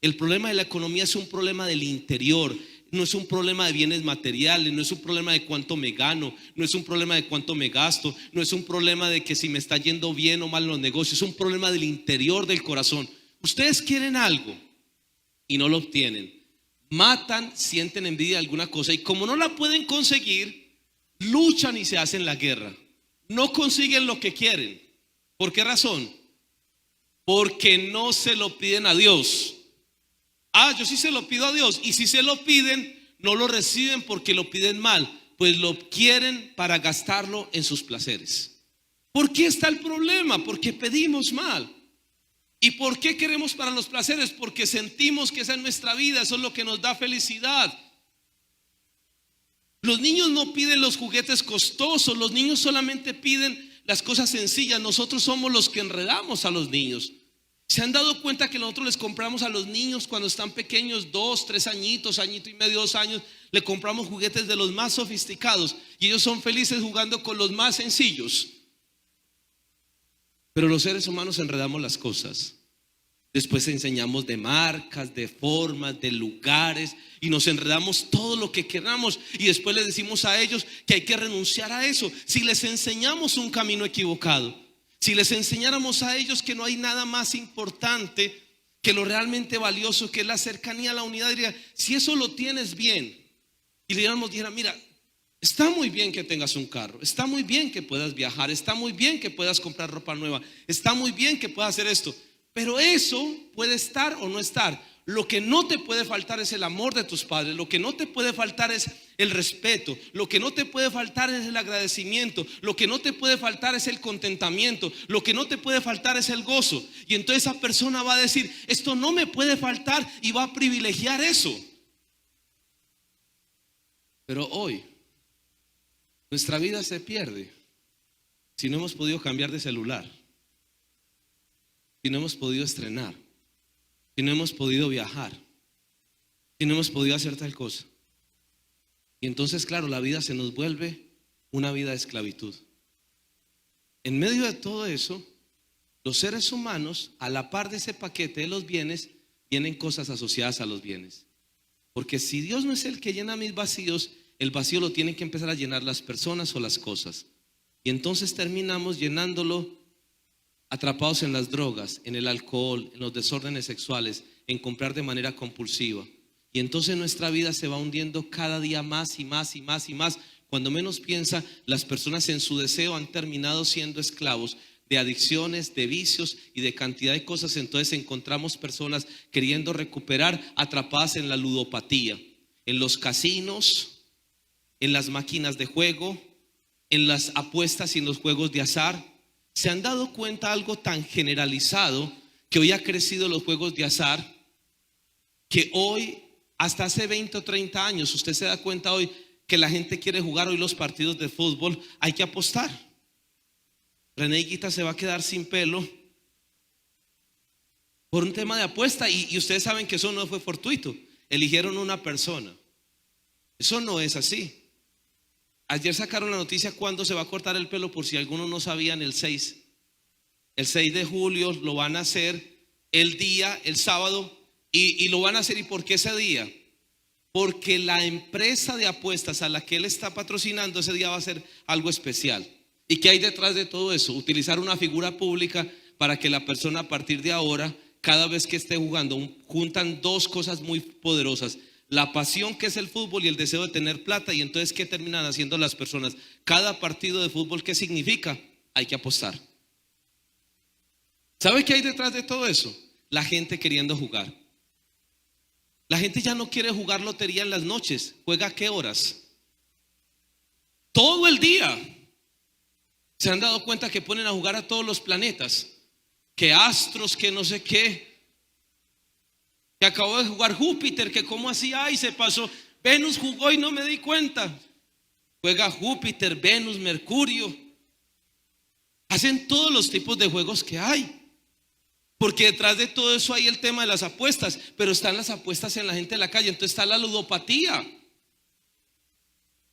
El problema de la economía es un problema del interior. No es un problema de bienes materiales, no es un problema de cuánto me gano, no es un problema de cuánto me gasto, no es un problema de que si me está yendo bien o mal en los negocios, es un problema del interior del corazón. Ustedes quieren algo y no lo obtienen, matan, sienten envidia de alguna cosa y como no la pueden conseguir, luchan y se hacen la guerra. No consiguen lo que quieren. ¿Por qué razón? Porque no se lo piden a Dios. Yo sí se lo pido a Dios. Y si se lo piden, no lo reciben porque lo piden mal, pues lo quieren para gastarlo en sus placeres. ¿Por qué está el problema? Porque pedimos mal. ¿Y por qué queremos para los placeres? Porque sentimos que esa es nuestra vida, eso es lo que nos da felicidad. Los niños no piden los juguetes costosos, los niños solamente piden las cosas sencillas. Nosotros somos los que enredamos a los niños. ¿Se han dado cuenta que nosotros les compramos a los niños cuando están pequeños, 2, 3 añitos, añito y medio, 2 años, le compramos juguetes de los más sofisticados y ellos son felices jugando con los más sencillos? Pero los seres humanos enredamos las cosas. Después enseñamos de marcas, de formas, de lugares y nos enredamos todo lo que queramos y después les decimos a ellos que hay que renunciar a eso. Si les enseñamos un camino equivocado, si les enseñáramos a ellos que no hay nada más importante que lo realmente valioso, que es la cercanía a la unidad, diría, si eso lo tienes bien, y le dijera, mira, está muy bien que tengas un carro, está muy bien que puedas viajar, está muy bien que puedas comprar ropa nueva, está muy bien que puedas hacer esto, pero eso puede estar o no estar. Lo que no te puede faltar es el amor de tus padres, lo que no te puede faltar es el respeto, lo que no te puede faltar es el agradecimiento, lo que no te puede faltar es el contentamiento, lo que no te puede faltar es el gozo. Y entonces esa persona va a decir, esto no me puede faltar, y va a privilegiar eso. Pero hoy nuestra vida se pierde si no hemos podido cambiar de celular, si no hemos podido estrenar, si no hemos podido viajar, si no hemos podido hacer tal cosa. Y entonces, claro, la vida se nos vuelve una vida de esclavitud. En medio de todo eso, los seres humanos, a la par de ese paquete de los bienes, tienen cosas asociadas a los bienes. Porque si Dios no es el que llena mis vacíos, el vacío lo tienen que empezar a llenar las personas o las cosas. Y entonces terminamos llenándolo atrapados en las drogas, en el alcohol, en los desórdenes sexuales, en comprar de manera compulsiva. Y entonces nuestra vida se va hundiendo cada día más y más y más y más. Cuando menos piensa, las personas en su deseo han terminado siendo esclavos de adicciones, de vicios y de cantidad de cosas. Entonces encontramos personas queriendo recuperar, atrapadas en la ludopatía, en los casinos, en las máquinas de juego, en las apuestas y en los juegos de azar. ¿Se han dado cuenta algo tan generalizado que hoy ha crecido los juegos de azar? Que hoy, hasta hace 20 o 30 años, usted se da cuenta hoy que la gente quiere jugar hoy los partidos de fútbol, hay que apostar. René Higuita se va a quedar sin pelo por un tema de apuesta, y ustedes saben que eso no fue fortuito. Eligieron una persona. Eso no es así. Ayer sacaron la noticia cuándo se va a cortar el pelo, por si algunos no sabían. El 6 de julio lo van a hacer, el sábado, y lo van a hacer. ¿Y por qué ese día? Porque la empresa de apuestas a la que él está patrocinando ese día va a ser algo especial. ¿Y qué hay detrás de todo eso? Utilizar una figura pública para que la persona, a partir de ahora, cada vez que esté jugando, juntan dos cosas muy poderosas: la pasión, que es el fútbol, y el deseo de tener plata. Y entonces, ¿qué terminan haciendo las personas? Cada partido de fútbol, ¿qué significa? Hay que apostar. ¿Sabe qué hay detrás de todo eso? La gente queriendo jugar. La gente ya no quiere jugar lotería en las noches. ¿Juega a qué horas? Todo el día. ¿Se han dado cuenta que ponen a jugar a todos los planetas? Que astros, que no sé qué. Que acabó de jugar Júpiter, que cómo así, ay, se pasó. Venus jugó y no me di cuenta. Juega Júpiter, Venus, Mercurio. Hacen todos los tipos de juegos que hay. Porque detrás de todo eso hay el tema de las apuestas. Pero están las apuestas en la gente de la calle. Entonces está la ludopatía.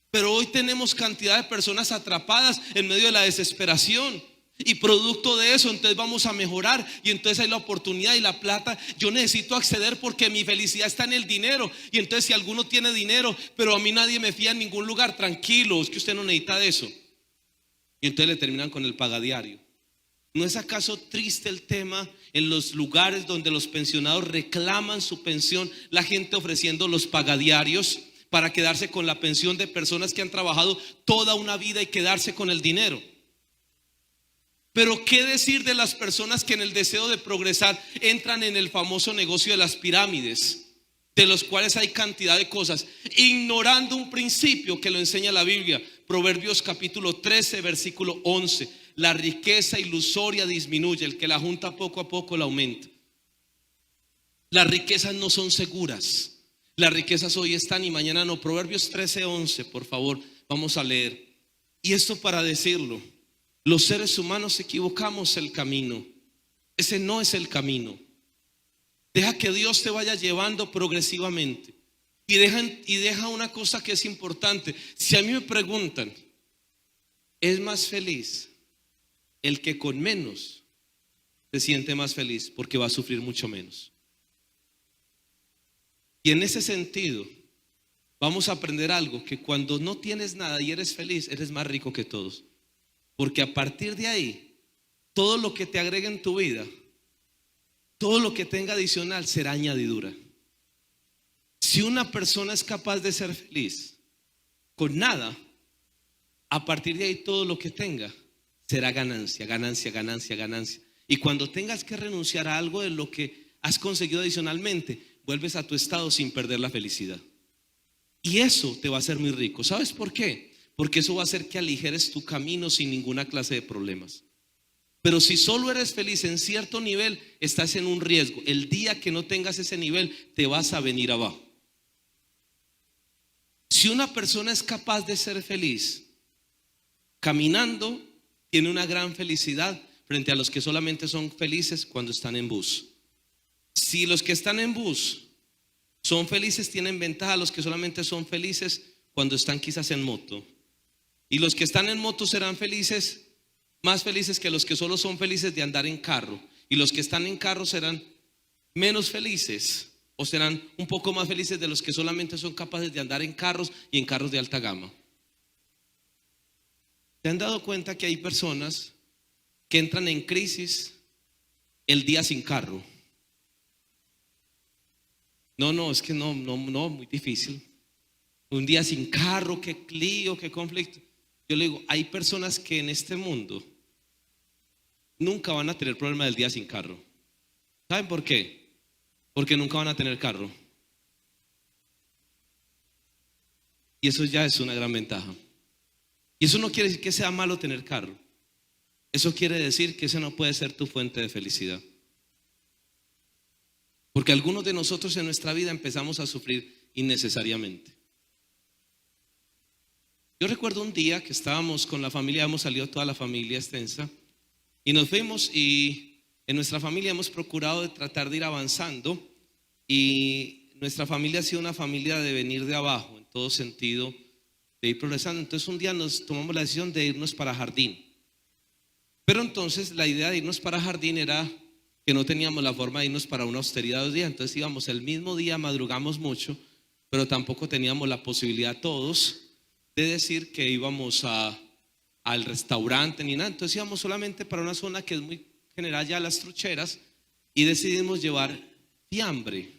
Pero hoy tenemos cantidad de personas atrapadas en medio de la desesperación. Y producto de eso, entonces vamos a mejorar. Y entonces hay la oportunidad y la plata. Yo necesito acceder porque mi felicidad está en el dinero. Y entonces, si alguno tiene dinero, pero a mí nadie me fía en ningún lugar, tranquilo, es que usted no necesita de eso. Y entonces le terminan con el pagadiario. ¿No es acaso triste el tema en los lugares donde los pensionados reclaman su pensión, la gente ofreciendo los pagadiarios para quedarse con la pensión de personas que han trabajado toda una vida y quedarse con el dinero? Pero ¿qué decir de las personas que en el deseo de progresar entran en el famoso negocio de las pirámides, de los cuales hay cantidad de cosas, ignorando un principio que lo enseña la Biblia? Proverbios capítulo 13, versículo 11: la riqueza ilusoria disminuye, el que la junta poco a poco la aumenta. Las riquezas no son seguras. Las riquezas hoy están y mañana no. Proverbios 13, 11, por favor, vamos a leer. Y esto para decirlo: los seres humanos equivocamos el camino. Ese no es el camino. Deja que Dios te vaya llevando progresivamente. Y deja una cosa que es importante. Si a mí me preguntan, ¿es más feliz el que con menos se siente más feliz? Porque va a sufrir mucho menos. Y en ese sentido vamos a aprender algo: que cuando no tienes nada y eres feliz, eres más rico que todos. Porque a partir de ahí, todo lo que te agregue en tu vida, todo lo que tenga adicional, será añadidura. Si una persona es capaz de ser feliz con nada, a partir de ahí todo lo que tenga será ganancia, ganancia, ganancia, ganancia. Y cuando tengas que renunciar a algo de lo que has conseguido adicionalmente, vuelves a tu estado sin perder la felicidad. Y eso te va a hacer muy rico. ¿Sabes por qué? Porque eso va a hacer que aligeres tu camino sin ninguna clase de problemas. Pero si solo eres feliz en cierto nivel, estás en un riesgo. El día que no tengas ese nivel, te vas a venir abajo. Si una persona es capaz de ser feliz caminando, tiene una gran felicidad frente a los que solamente son felices cuando están en bus. Si los que están en bus son felices, tienen ventaja a los que solamente son felices cuando están quizás en moto. Y los que están en moto serán felices, más felices que los que solo son felices de andar en carro. Y los que están en carro serán menos felices, o serán un poco más felices de los que solamente son capaces de andar en carros y en carros de alta gama. ¿Se han dado cuenta que hay personas que entran en crisis el día sin carro? No, es que no, muy difícil. Un día sin carro, qué lío, qué conflicto. Yo le digo, hay personas que en este mundo nunca van a tener problema del día sin carro. ¿Saben por qué? Porque nunca van a tener carro. Y eso ya es una gran ventaja. Y eso no quiere decir que sea malo tener carro. Eso quiere decir que ese no puede ser tu fuente de felicidad. Porque algunos de nosotros en nuestra vida empezamos a sufrir innecesariamente. Yo recuerdo un día que estábamos con la familia, hemos salido toda la familia extensa y nos fuimos, y en nuestra familia hemos procurado de tratar de ir avanzando, y nuestra familia ha sido una familia de venir de abajo en todo sentido, de ir progresando. Entonces un día nos tomamos la decisión de irnos para Jardín. Pero entonces la idea de irnos para Jardín era que no teníamos la forma de irnos para una austeridad 2 días. Entonces íbamos el mismo día, madrugamos mucho, pero tampoco teníamos la posibilidad todos de decir que íbamos al restaurante ni nada. Entonces íbamos solamente para una zona que es muy general, ya las Trucheras, y decidimos llevar fiambre.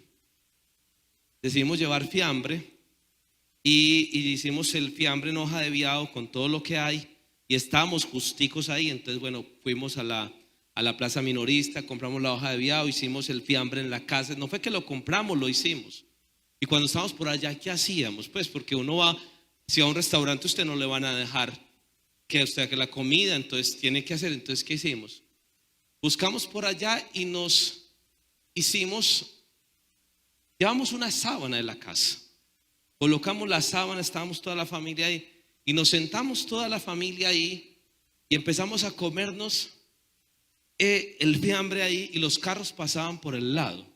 Y hicimos el fiambre en hoja de viado con todo lo que hay, y estábamos justicos ahí. Entonces bueno, fuimos a la plaza minorista, compramos la hoja de viado, hicimos el fiambre en la casa. No fue que lo compramos, lo hicimos. Y cuando estábamos por allá, ¿qué hacíamos? Pues porque uno va, si va a un restaurante, usted no le van a dejar que la comida, entonces tiene que hacer. Entonces, ¿qué hicimos? Buscamos por allá y llevamos una sábana de la casa, colocamos la sábana, estábamos toda la familia ahí, y nos sentamos toda la familia ahí y empezamos a comernos el fiambre ahí, y los carros pasaban por el lado.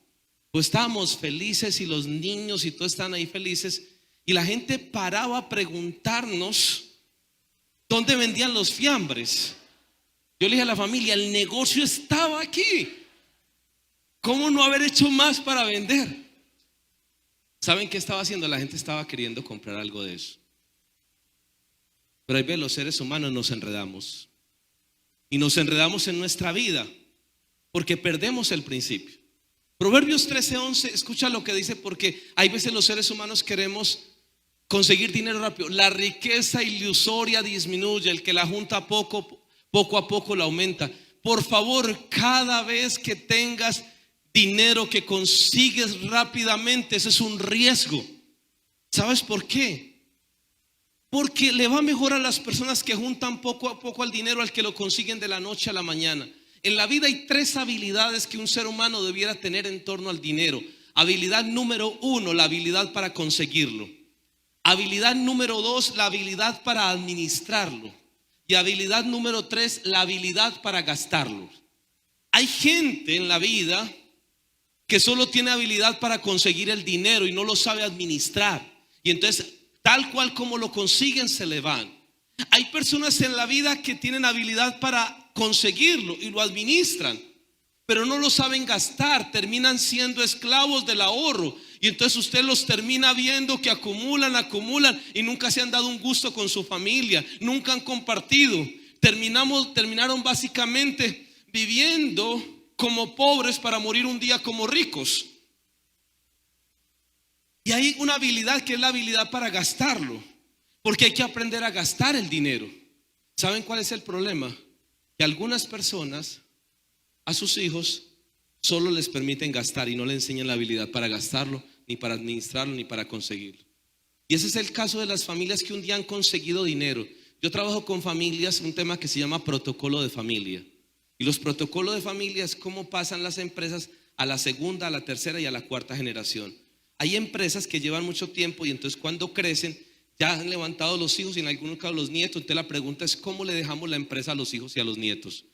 Pues estábamos felices, y los niños y todos estaban ahí felices, y la gente paraba a preguntarnos dónde vendían los fiambres. Yo le dije a la familia, el negocio estaba aquí, ¿cómo no haber hecho más para vender? ¿Saben qué estaba haciendo? La gente estaba queriendo comprar algo de eso. Pero ahí ven, los seres humanos nos enredamos, y nos enredamos en nuestra vida porque perdemos el principio. Proverbios 13:11, escucha lo que dice, porque hay veces los seres humanos queremos conseguir dinero rápido. La riqueza ilusoria disminuye, el que la junta poco a poco la aumenta. Por favor, cada vez que tengas dinero que consigues rápidamente, ese es un riesgo. ¿Sabes por qué? Porque le va mejor a las personas que juntan poco a poco el dinero al que lo consiguen de la noche a la mañana. En la vida hay 3 habilidades que un ser humano debiera tener en torno al dinero. Habilidad número 1, la habilidad para conseguirlo. Habilidad número 2, la habilidad para administrarlo. Y habilidad número 3, la habilidad para gastarlo. Hay gente en la vida que solo tiene habilidad para conseguir el dinero y no lo sabe administrar. Y entonces, tal cual como lo consiguen, se le van. Hay personas en la vida que tienen habilidad para conseguirlo y lo administran, pero no lo saben gastar, terminan siendo esclavos del ahorro. Y entonces usted los termina viendo que acumulan y nunca se han dado un gusto con su familia, nunca han compartido. Terminaron básicamente viviendo como pobres para morir un día como ricos. Y hay una habilidad que es la habilidad para gastarlo, porque hay que aprender a gastar el dinero. ¿Saben cuál es el problema? Que algunas personas a sus hijos solo les permiten gastar y no les enseñan la habilidad para gastarlo, ni para administrarlo, ni para conseguirlo. Y ese es el caso de las familias que un día han conseguido dinero. Yo trabajo con familias, un tema que se llama protocolo de familia. Y los protocolos de familia es cómo pasan las empresas a la segunda, a la tercera y a la cuarta generación. Hay empresas que llevan mucho tiempo y entonces cuando crecen ya han levantado los hijos y en algunos casos los nietos. Entonces la pregunta es ¿cómo le dejamos la empresa a los hijos y a los nietos?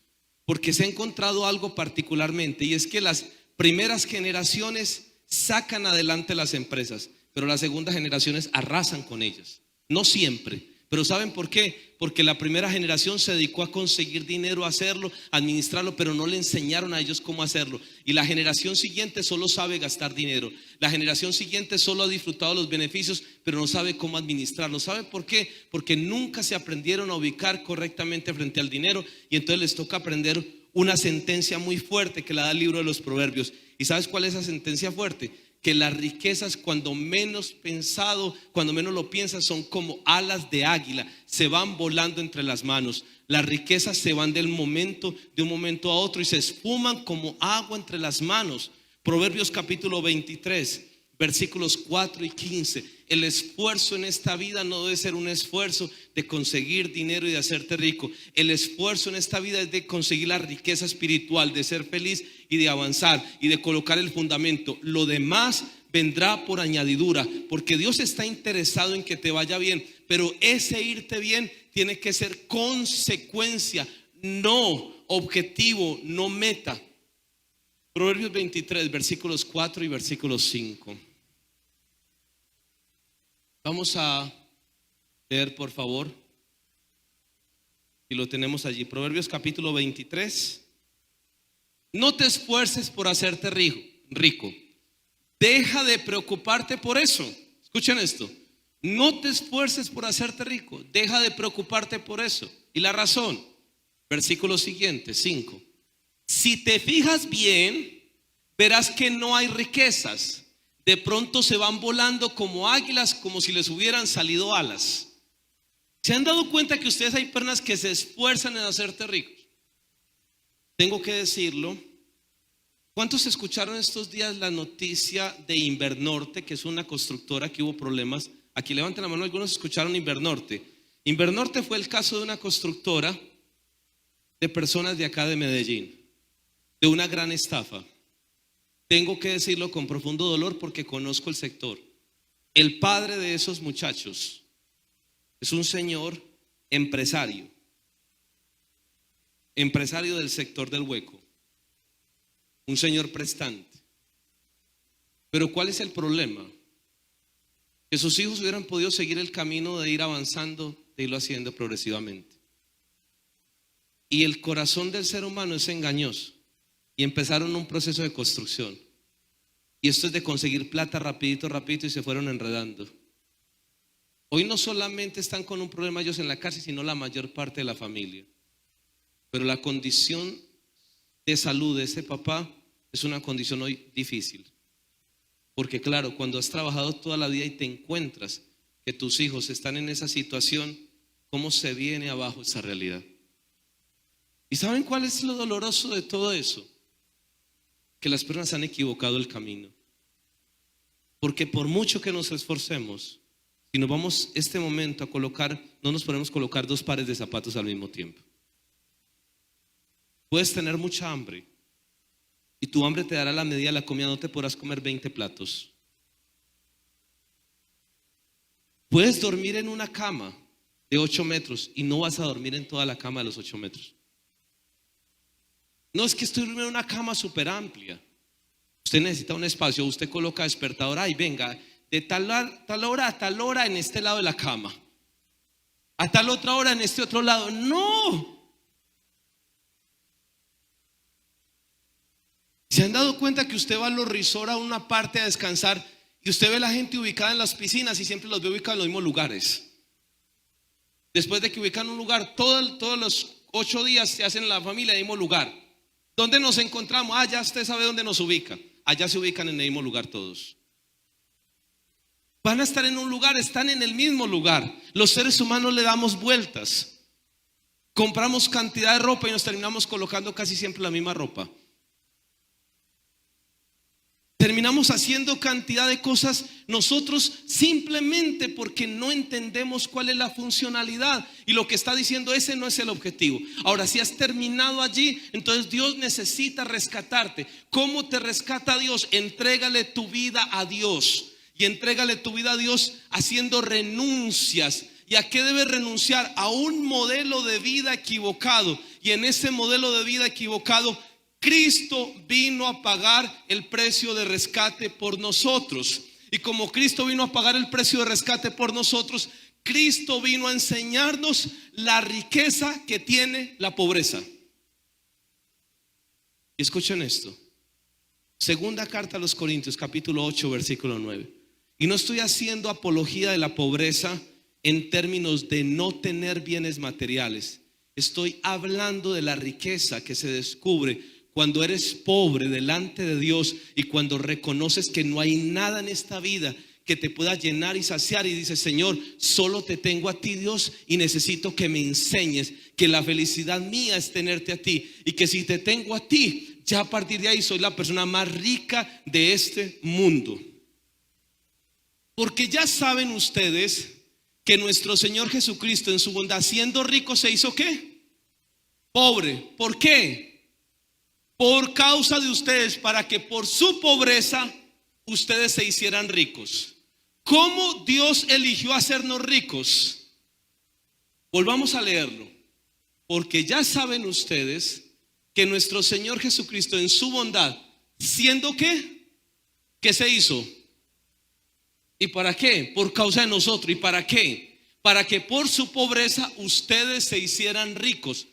Porque se ha encontrado algo particularmente, y es que las primeras generaciones sacan adelante las empresas, pero las segundas generaciones arrasan con ellas. No siempre, pero ¿saben por qué? Porque la primera generación se dedicó a conseguir dinero, a hacerlo, a administrarlo, pero no le enseñaron a ellos cómo hacerlo. Y la generación siguiente solo sabe gastar dinero. La generación siguiente solo ha disfrutado los beneficios, pero no sabe cómo administrarlo. ¿Sabe por qué? Porque nunca se aprendieron a ubicar correctamente frente al dinero, y entonces les toca aprender una sentencia muy fuerte que la da el libro de los Proverbios. ¿Y sabes cuál es esa sentencia fuerte? que las riquezas, cuando menos pensado, cuando menos lo piensas, son como alas de águila, se van volando entre las manos. Las riquezas se van de un momento a otro y se esfuman como agua entre las manos. Proverbios capítulo 23, versículos 4 y 15. El esfuerzo en esta vida no debe ser un esfuerzo de conseguir dinero y de hacerte rico. El esfuerzo en esta vida es de conseguir la riqueza espiritual, de ser feliz y de avanzar y de colocar el fundamento. Lo demás vendrá por añadidura, porque Dios está interesado en que te vaya bien, pero ese irte bien tiene que ser consecuencia, no objetivo, no meta. Proverbios 23, versículos 4 y versículos 5. Vamos a leer, por favor, y lo tenemos allí. Proverbios capítulo 23. No te esfuerces por hacerte rico. Deja de preocuparte por eso. Escuchen esto. No te esfuerces por hacerte rico. Deja de preocuparte por eso. Y la razón, versículo siguiente, 5. Si te fijas bien, verás que no hay riquezas. De pronto se van volando como águilas, como si les hubieran salido alas. ¿Se han dado cuenta que ustedes hay personas que se esfuerzan en hacerte ricos? Tengo que decirlo. ¿Cuántos escucharon estos días la noticia de Invernorte, que es una constructora que hubo problemas? Aquí levanten la mano, algunos escucharon Invernorte. Invernorte fue el caso de una constructora de personas de acá de Medellín, de una gran estafa. Tengo que decirlo con profundo dolor porque conozco el sector. El padre de esos muchachos es un señor empresario del sector del Hueco, un señor prestante. Pero ¿cuál es el problema? Que sus hijos hubieran podido seguir el camino de ir avanzando, de irlo haciendo progresivamente. Y el corazón del ser humano es engañoso. Y empezaron un proceso de construcción. Y esto es de conseguir plata rapidito y se fueron enredando. Hoy no solamente están con un problema ellos en la cárcel, sino la mayor parte de la familia. Pero la condición de salud de ese papá es una condición hoy difícil. Porque claro, cuando has trabajado toda la vida y te encuentras que tus hijos están en esa situación, ¿cómo se viene abajo esa realidad? ¿Y saben cuál es lo doloroso de todo eso? Que las personas han equivocado el camino. Porque por mucho que nos esforcemos, si nos vamos este momento a colocar, no nos podemos colocar dos pares de zapatos al mismo tiempo. Puedes tener mucha hambre y tu hambre te dará la medida de la comida, no te podrás comer 20 platos. Puedes dormir en una cama de 8 metros y no vas a dormir en toda la cama de los 8 metros. No es que estoy durmiendo en una cama súper amplia. Usted necesita un espacio, usted coloca despertador, ay venga, de tal hora a tal hora en este lado de la cama, a tal otra hora en este otro lado. No. ¿Se han dado cuenta que usted va a los resorts a una parte a descansar y usted ve a la gente ubicada en las piscinas y siempre los ve ubicados en los mismos lugares? Después de que ubican un lugar, todos los 8 días se hacen en la familia en el mismo lugar. ¿Dónde nos encontramos? Ah, ya usted sabe dónde nos ubica. Allá se ubican en el mismo lugar todos. Van a estar en un lugar, están en el mismo lugar. Los seres humanos le damos vueltas. Compramos cantidad de ropa y nos terminamos colocando casi siempre la misma ropa. Terminamos haciendo cantidad de cosas nosotros simplemente porque no entendemos cuál es la funcionalidad. Y lo que está diciendo, ese no es el objetivo. Ahora, si has terminado allí, entonces Dios necesita rescatarte. ¿Cómo te rescata Dios? Entrégale tu vida a Dios. Y entrégale tu vida a Dios haciendo renuncias. ¿Y a qué debes renunciar? A un modelo de vida equivocado. Y en ese modelo de vida equivocado, Cristo vino a pagar el precio de rescate por nosotros. Y como Cristo vino a pagar el precio de rescate por nosotros, Cristo vino a enseñarnos la riqueza que tiene la pobreza. Y escuchen esto. Segunda carta a los Corintios, capítulo 8, versículo 9. Y no estoy haciendo apología de la pobreza en términos de no tener bienes materiales. Estoy hablando de la riqueza que se descubre cuando eres pobre delante de Dios y cuando reconoces que no hay nada en esta vida que te pueda llenar y saciar y dices: Señor, solo te tengo a ti, Dios, y necesito que me enseñes que la felicidad mía es tenerte a ti, y que si te tengo a ti, ya a partir de ahí soy la persona más rica de este mundo. Porque ya saben ustedes que nuestro Señor Jesucristo, en su bondad, siendo rico, se hizo ¿qué? Pobre. ¿Por qué? Por causa de ustedes, para que por su pobreza ustedes se hicieran ricos. ¿Cómo Dios eligió hacernos ricos? Volvamos a leerlo. Porque ya saben ustedes que nuestro Señor Jesucristo, en su bondad, siendo ¿qué? ¿Qué se hizo? ¿Y para qué? Por causa de nosotros. ¿Y para qué? Para que por su pobreza ustedes se hicieran ricos.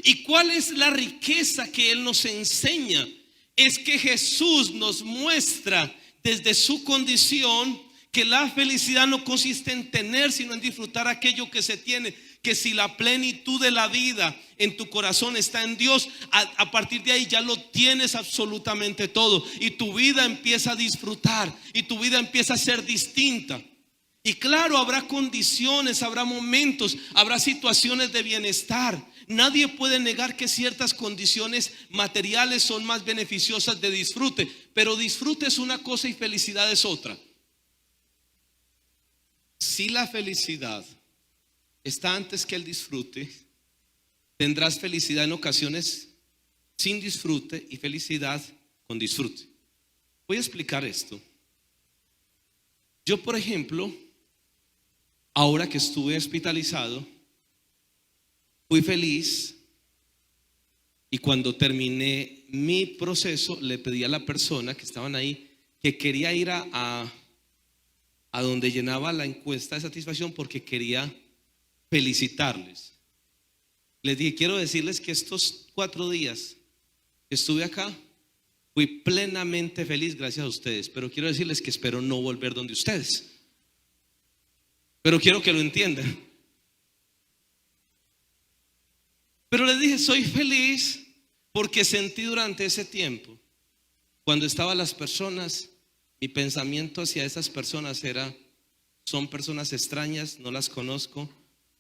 ¿Y cuál es la riqueza que Él nos enseña? Es que Jesús nos muestra desde su condición que la felicidad no consiste en tener, sino en disfrutar aquello que se tiene. Que si la plenitud de la vida en tu corazón está en Dios, a partir de ahí ya lo tienes absolutamente todo, y tu vida empieza a disfrutar, y tu vida empieza a ser distinta. Y claro, habrá condiciones, habrá momentos, habrá situaciones de bienestar. Nadie puede negar que ciertas condiciones materiales son más beneficiosas de disfrute, pero disfrute es una cosa y felicidad es otra. Si la felicidad está antes que el disfrute, tendrás felicidad en ocasiones sin disfrute y felicidad con disfrute. Voy a explicar esto. Yo, por ejemplo, ahora que estuve hospitalizado, fui feliz, y cuando terminé mi proceso le pedí a la persona que estaban ahí que quería ir a donde llenaba la encuesta de satisfacción, porque quería felicitarles. Les dije: quiero decirles que estos 4 días que estuve acá fui plenamente feliz gracias a ustedes, pero quiero decirles que espero no volver donde ustedes. Pero quiero que lo entiendan. Pero les dije: soy feliz porque sentí durante ese tiempo, cuando estaban las personas, mi pensamiento hacia esas personas era: son personas extrañas, no las conozco,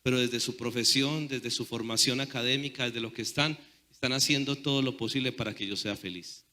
pero desde su profesión, desde su formación académica, desde lo que están haciendo todo lo posible para que yo sea feliz.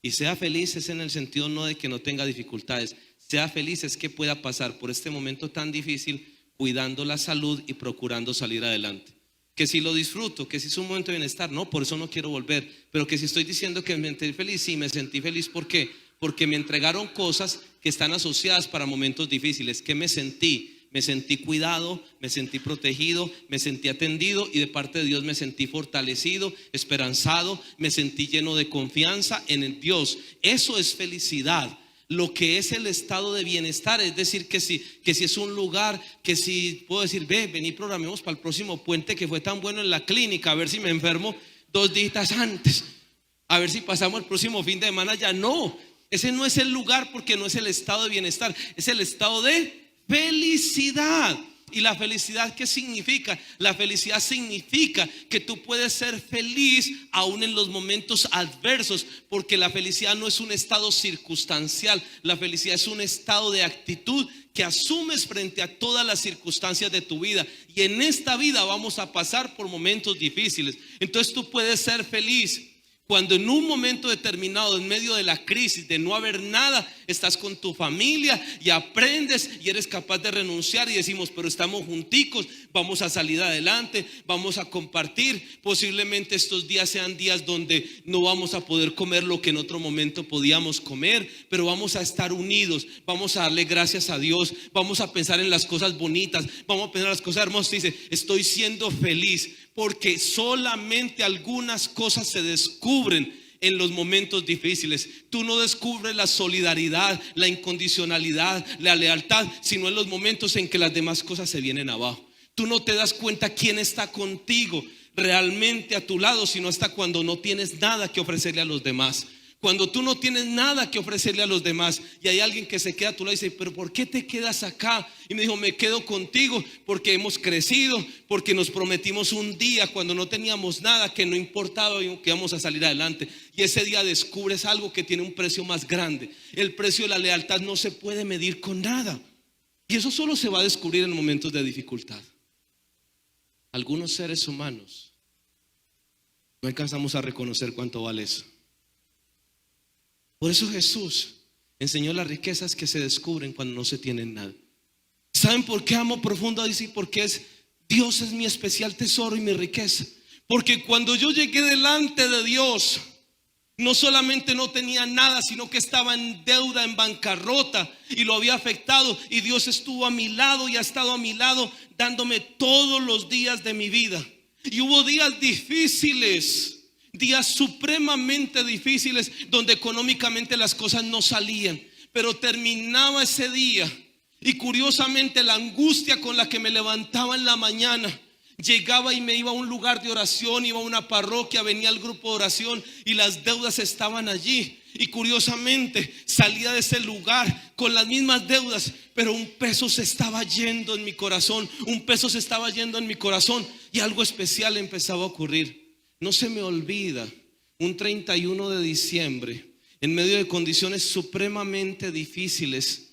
Y sea feliz es en el sentido no de que no tenga dificultades, sea feliz es que pueda pasar por este momento tan difícil cuidando la salud y procurando salir adelante. Que si lo disfruto, que si es un momento de bienestar, no, por eso no quiero volver. Pero que si estoy diciendo que me sentí feliz, sí, me sentí feliz. ¿Por qué? Porque me entregaron cosas que están asociadas para momentos difíciles. ¿Qué me sentí? Me sentí cuidado, me sentí protegido, me sentí atendido, y de parte de Dios me sentí fortalecido, esperanzado, me sentí lleno de confianza en el Dios. Eso es felicidad. Lo que es el estado de bienestar, es decir, que si es un lugar, que si puedo decir: vení, programemos para el próximo puente que fue tan bueno en la clínica, a ver si me enfermo 2 días antes, a ver si pasamos el próximo fin de semana ya. No, ese no es el lugar, porque no es el estado de bienestar, es el estado de felicidad. ¿Y la felicidad qué significa? La felicidad significa que tú puedes ser feliz aún en los momentos adversos, porque la felicidad no es un estado circunstancial. La felicidad es un estado de actitud que asumes frente a todas las circunstancias de tu vida. Y en esta vida vamos a pasar por momentos difíciles. Entonces tú puedes ser feliz cuando en un momento determinado, en medio de la crisis, de no haber nada, estás con tu familia y aprendes y eres capaz de renunciar, y decimos: pero estamos junticos, vamos a salir adelante, vamos a compartir. Posiblemente estos días sean días donde no vamos a poder comer lo que en otro momento podíamos comer, pero vamos a estar unidos, vamos a darle gracias a Dios, vamos a pensar en las cosas bonitas, vamos a pensar en las cosas hermosas. Dice: estoy siendo feliz, porque solamente algunas cosas se descubren en los momentos difíciles. Tú no descubres la solidaridad, la incondicionalidad, la lealtad, sino en los momentos en que las demás cosas se vienen abajo. Tú no te das cuenta quién está contigo realmente a tu lado, sino hasta cuando no tienes nada que ofrecerle a los demás. Cuando tú no tienes nada que ofrecerle a los demás y hay alguien que se queda a tu lado y dice, pero ¿por qué te quedas acá? Y me dijo, me quedo contigo porque hemos crecido, porque nos prometimos un día cuando no teníamos nada, que no importaba, que íbamos a salir adelante. Y ese día descubres algo que tiene un precio más grande. El precio de la lealtad no se puede medir con nada. Y eso solo se va a descubrir en momentos de dificultad. Algunos seres humanos no alcanzamos a reconocer cuánto vale eso. Por eso Jesús enseñó las riquezas que se descubren cuando no se tienen nada. ¿Saben por qué amo profundo a Dios? Porque Dios es mi especial tesoro y mi riqueza. Porque cuando yo llegué delante de Dios, no solamente no tenía nada, sino que estaba en deuda, en bancarrota, y lo había afectado. Y Dios estuvo a mi lado y ha estado a mi lado dándome todos los días de mi vida. Y hubo días difíciles, días supremamente difíciles, donde económicamente las cosas no salían, pero terminaba ese día y curiosamente la angustia con la que me levantaba en la mañana, llegaba y me iba a un lugar de oración, iba a una parroquia, venía al grupo de oración y las deudas estaban allí. Y curiosamente salía de ese lugar con las mismas deudas, pero un peso se estaba yendo en mi corazón, un peso se estaba yendo en mi corazón y algo especial empezaba a ocurrir. No se me olvida un 31 de diciembre, en medio de condiciones supremamente difíciles,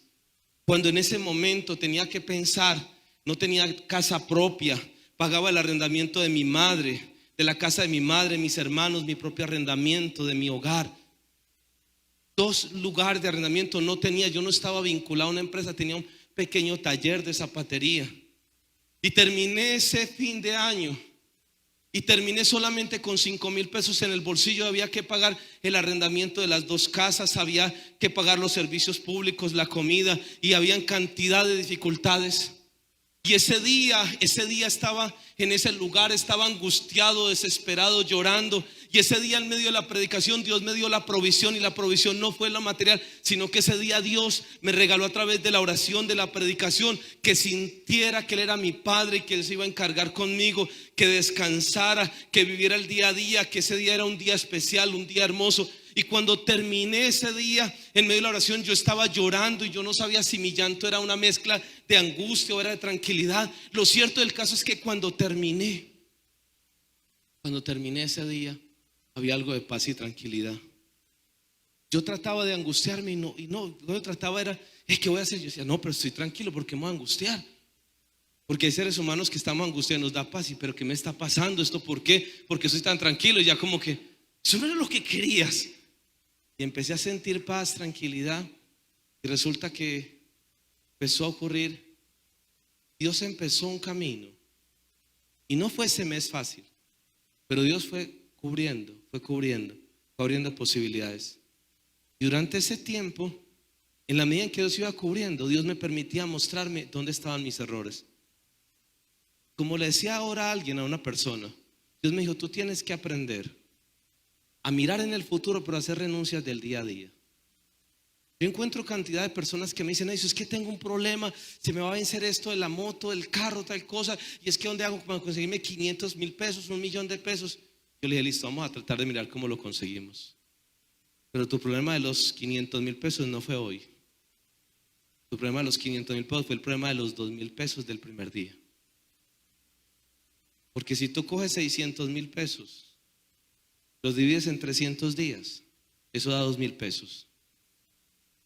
cuando en ese momento tenía que pensar, no tenía casa propia, pagaba el arrendamiento de mi madre, de la casa de mi madre, mis hermanos, mi propio arrendamiento de mi hogar. 2 lugares de arrendamiento no tenía, yo no estaba vinculado a una empresa, tenía un pequeño taller de zapatería. Y terminé ese fin de año y terminé solamente con 5,000 pesos en el bolsillo. Había que pagar el arrendamiento de las 2 casas, había que pagar los servicios públicos, la comida, y habían cantidad de dificultades. Y ese día estaba en ese lugar, estaba angustiado, desesperado, llorando. Y ese día en medio de la predicación Dios me dio la provisión, y la provisión no fue lo material, sino que ese día Dios me regaló a través de la oración, de la predicación, que sintiera que Él era mi Padre y que Él se iba a encargar conmigo, que descansara, que viviera el día a día, que ese día era un día especial, un día hermoso. Y cuando terminé ese día en medio de la oración, yo estaba llorando y yo no sabía si mi llanto era una mezcla de angustia o era de tranquilidad. Lo cierto del caso es que cuando terminé ese día, había algo de paz y tranquilidad. Yo trataba de angustiarme y no, yo trataba era, ¿qué voy a hacer? Yo decía, no, pero estoy tranquilo, ¿por qué me voy a angustiar? Porque hay seres humanos que estamos angustiados, nos da paz, pero ¿qué me está pasando? ¿Esto por qué? Porque soy tan tranquilo. Y ya como que, eso no era lo que querías. Y empecé a sentir paz, tranquilidad. Y resulta que empezó a ocurrir, Dios empezó un camino. Y no fue ese mes fácil, pero Dios fue cubriendo posibilidades. Y durante ese tiempo, en la medida en que Dios iba cubriendo, Dios me permitía mostrarme dónde estaban mis errores. Como le decía ahora a alguien, a una persona, Dios me dijo, tú tienes que aprender a mirar en el futuro, pero a hacer renuncias del día a día. Yo encuentro cantidad de personas que me dicen, es que tengo un problema, se me va a vencer esto de la moto, del carro, tal cosa, y es que ¿dónde hago para conseguirme 500,000 pesos, 1,000,000 de pesos? Yo le dije, listo, vamos a tratar de mirar cómo lo conseguimos. Pero tu problema de los 500,000 pesos no fue hoy. Tu problema de los 500,000 pesos fue el problema de los 2,000 pesos del primer día. Porque si tú coges 600,000 pesos, los divides en 300 días, eso da 2,000 pesos.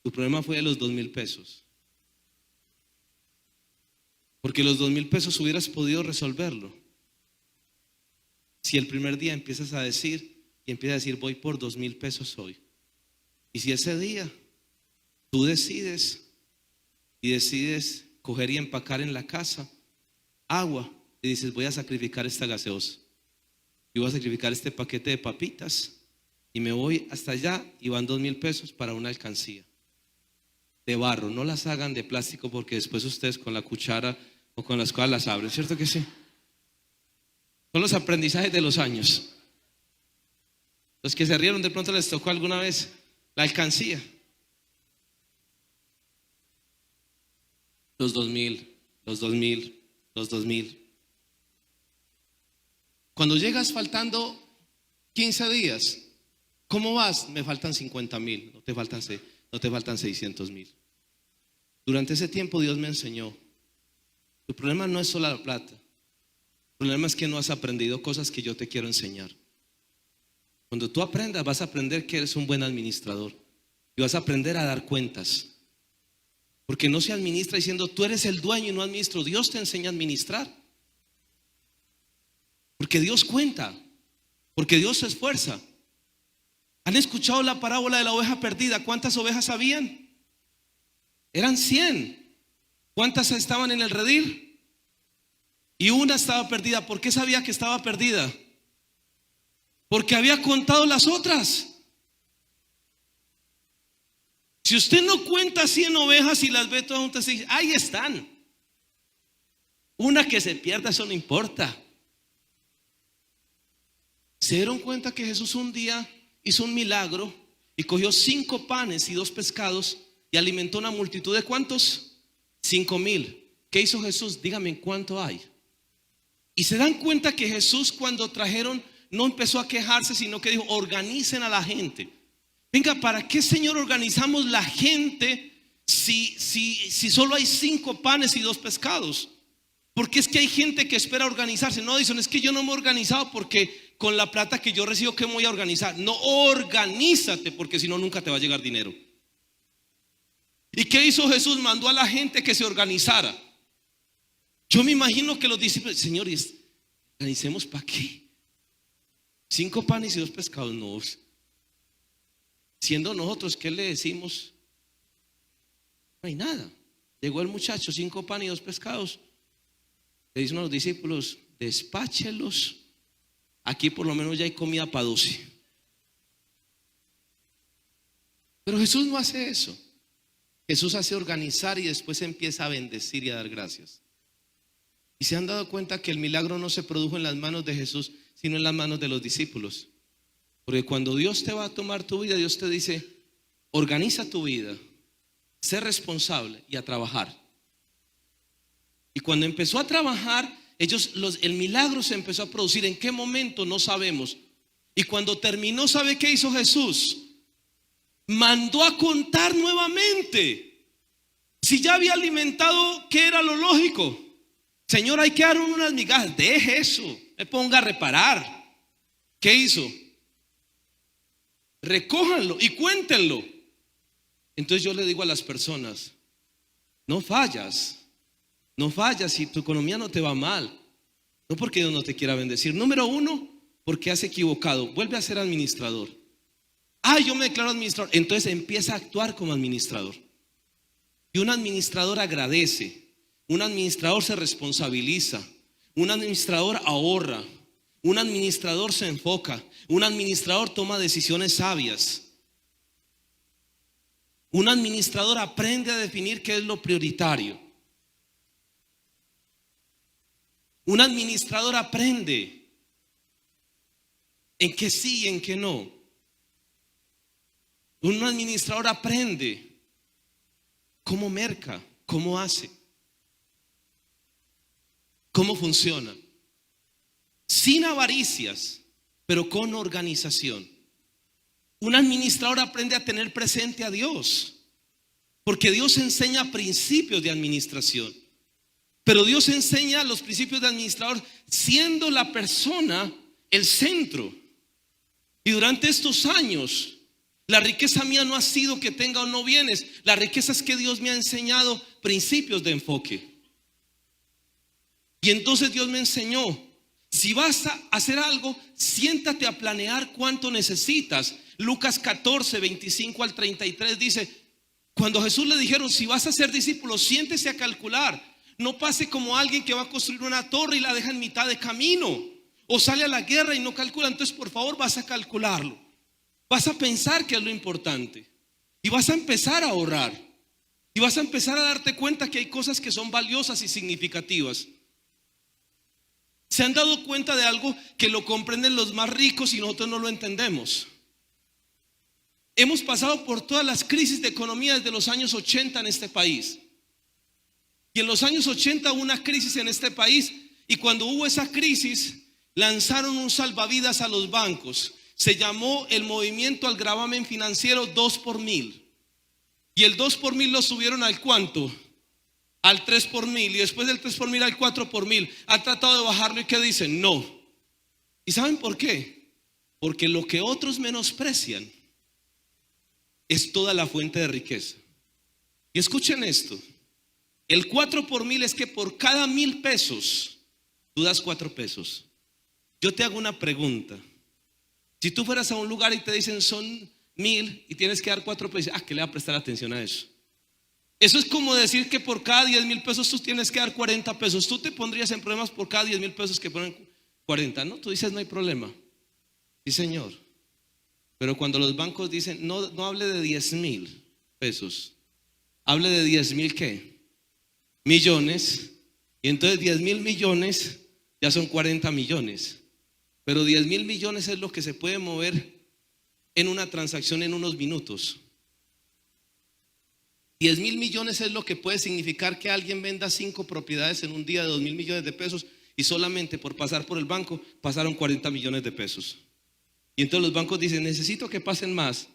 Tu problema fue de los 2,000 pesos. Porque los 2,000 pesos hubieras podido resolverlo si el primer día empiezas a decir voy por 2,000 pesos hoy. Y si ese día tú decides coger y empacar en la casa agua y dices, voy a sacrificar esta gaseosa y voy a sacrificar este paquete de papitas y me voy hasta allá, y van 2,000 pesos para una alcancía de barro. No las hagan de plástico, porque después ustedes con la cuchara o con la escoba las abren, ¿cierto que sí? Son los aprendizajes de los años. Los que se rieron, de pronto les tocó alguna vez la alcancía. Los 2,000. Cuando llegas faltando 15 días, ¿Cómo vas? Me faltan 50,000, no te faltan 600,000. Durante ese tiempo Dios me enseñó, tu problema no es solo la plata, el problema es que no has aprendido cosas que yo te quiero enseñar. Cuando tú aprendas, vas a aprender que eres un buen administrador y vas a aprender a dar cuentas. Porque no se administra diciendo tú eres el dueño y no administro. Dios te enseña a administrar. Porque Dios cuenta, porque Dios se esfuerza. ¿Han escuchado la parábola de la oveja perdida? ¿Cuántas ovejas habían? Eran 100. ¿Cuántas estaban en el redil? Y una estaba perdida. ¿Por qué sabía que estaba perdida? Porque había contado las otras. Si usted no cuenta 100 ovejas y las ve todas juntas, dice, ahí están. Una que se pierda, eso no importa. ¿Se dieron cuenta que Jesús un día hizo un milagro y cogió 5 panes y 2 pescados y alimentó una multitud de cuántos? 5,000. ¿Qué hizo Jesús? Dígame cuánto hay. Y se dan cuenta que Jesús, cuando trajeron, no empezó a quejarse, sino que dijo, organicen a la gente. Venga, ¿para qué, Señor, organizamos la gente si solo hay 5 panes y 2 pescados? Porque es que hay gente que espera organizarse. No, dicen, es que yo no me he organizado porque con la plata que yo recibo, ¿qué me voy a organizar? No, organízate, porque si no, nunca te va a llegar dinero. ¿Y qué hizo Jesús? Mandó a la gente que se organizara. Yo me imagino que los discípulos, Señor, organicemos ¿para qué? 5 panes y 2 pescados, no. Siendo nosotros, ¿qué le decimos? No hay nada. Llegó el muchacho, 5 panes y 2 pescados. Le dicen a los discípulos, despáchelos. Aquí por lo menos ya hay comida para 12. Pero Jesús no hace eso. Jesús hace organizar y después empieza a bendecir y a dar gracias. Y se han dado cuenta que el milagro no se produjo en las manos de Jesús, sino en las manos de los discípulos. Porque cuando Dios te va a tomar tu vida, Dios te dice, organiza tu vida, sé responsable y a trabajar. Y cuando empezó a trabajar, el milagro se empezó a producir. ¿En qué momento? No sabemos. Y cuando terminó, ¿sabe qué hizo Jesús? Mandó a contar nuevamente. Si ya había alimentado, ¿qué era lo lógico? Señor, hay que dar unas migajas. Deje eso, me ponga a reparar. ¿Qué hizo? Recójanlo y cuéntenlo. Entonces yo le digo a las personas, no fallas si tu economía no te va mal. No porque Dios no te quiera bendecir. Número 1, porque has equivocado. Vuelve a ser administrador. Yo me declaro administrador. Entonces empieza a actuar como administrador. Y un administrador agradece. Un administrador se responsabiliza. Un administrador ahorra. Un administrador se enfoca. Un administrador toma decisiones sabias. Un administrador aprende a definir qué es lo prioritario. Un administrador aprende en qué sí y en qué no. Un administrador aprende cómo merca, cómo hace, cómo funciona. Sin avaricias, pero con organización. Un administrador aprende a tener presente a Dios, porque Dios enseña principios de administración. Pero Dios enseña los principios de administrador siendo la persona el centro. Y durante estos años, la riqueza mía no ha sido que tenga o no bienes. La riqueza es que Dios me ha enseñado principios de enfoque. Y entonces Dios me enseñó, si vas a hacer algo, siéntate a planear cuánto necesitas. Lucas 14, 25 al 33 dice, cuando a Jesús le dijeron, si vas a ser discípulo, siéntese a calcular. No pase como alguien que va a construir una torre y la deja en mitad de camino. O sale a la guerra y no calcula. Entonces por favor vas a calcularlo. Vas a pensar que es lo importante. Y vas a empezar a ahorrar. Y vas a empezar a darte cuenta que hay cosas que son valiosas y significativas. ¿Se han dado cuenta de algo que lo comprenden los más ricos y nosotros no lo entendemos? Hemos pasado por todas las crisis de economía desde los años 80 en este país. Y en los años 80 hubo una crisis en este país. Y cuando hubo esa crisis, lanzaron un salvavidas a los bancos. Se llamó el movimiento al gravamen financiero 2 por 1000. Y el 2 por 1000 lo subieron al ¿cuánto? Al 3 por 1000. Y después del 3 por 1000 al 4 por 1000. Han tratado de bajarlo y ¿qué dicen? No. ¿Y saben por qué? Porque lo que otros menosprecian es toda la fuente de riqueza. Y escuchen esto. El 4 por 1000 es que por cada 1000 pesos tú das 4 pesos. Yo te hago una pregunta. Si tú fueras a un lugar y te dicen son 1000 y tienes que dar 4 pesos, ¿qué le va a prestar atención a eso? Eso es como decir que por cada 10,000 pesos tú tienes que dar 40 pesos. Tú te pondrías en problemas por cada 10,000 pesos que ponen 40, ¿no? Tú dices no hay problema. Sí, señor. Pero cuando los bancos dicen no hable de 10,000 pesos, hable de 10,000 ¿qué? Millones. Y entonces 10,000 millones ya son 40 millones. Pero 10,000 millones es lo que se puede mover en una transacción en unos minutos. 10,000 millones es lo que puede significar que alguien venda 5 propiedades en un día de 2,000 millones de pesos y solamente por pasar por el banco pasaron 40 millones de pesos. Y entonces los bancos dicen, necesito que pasen más,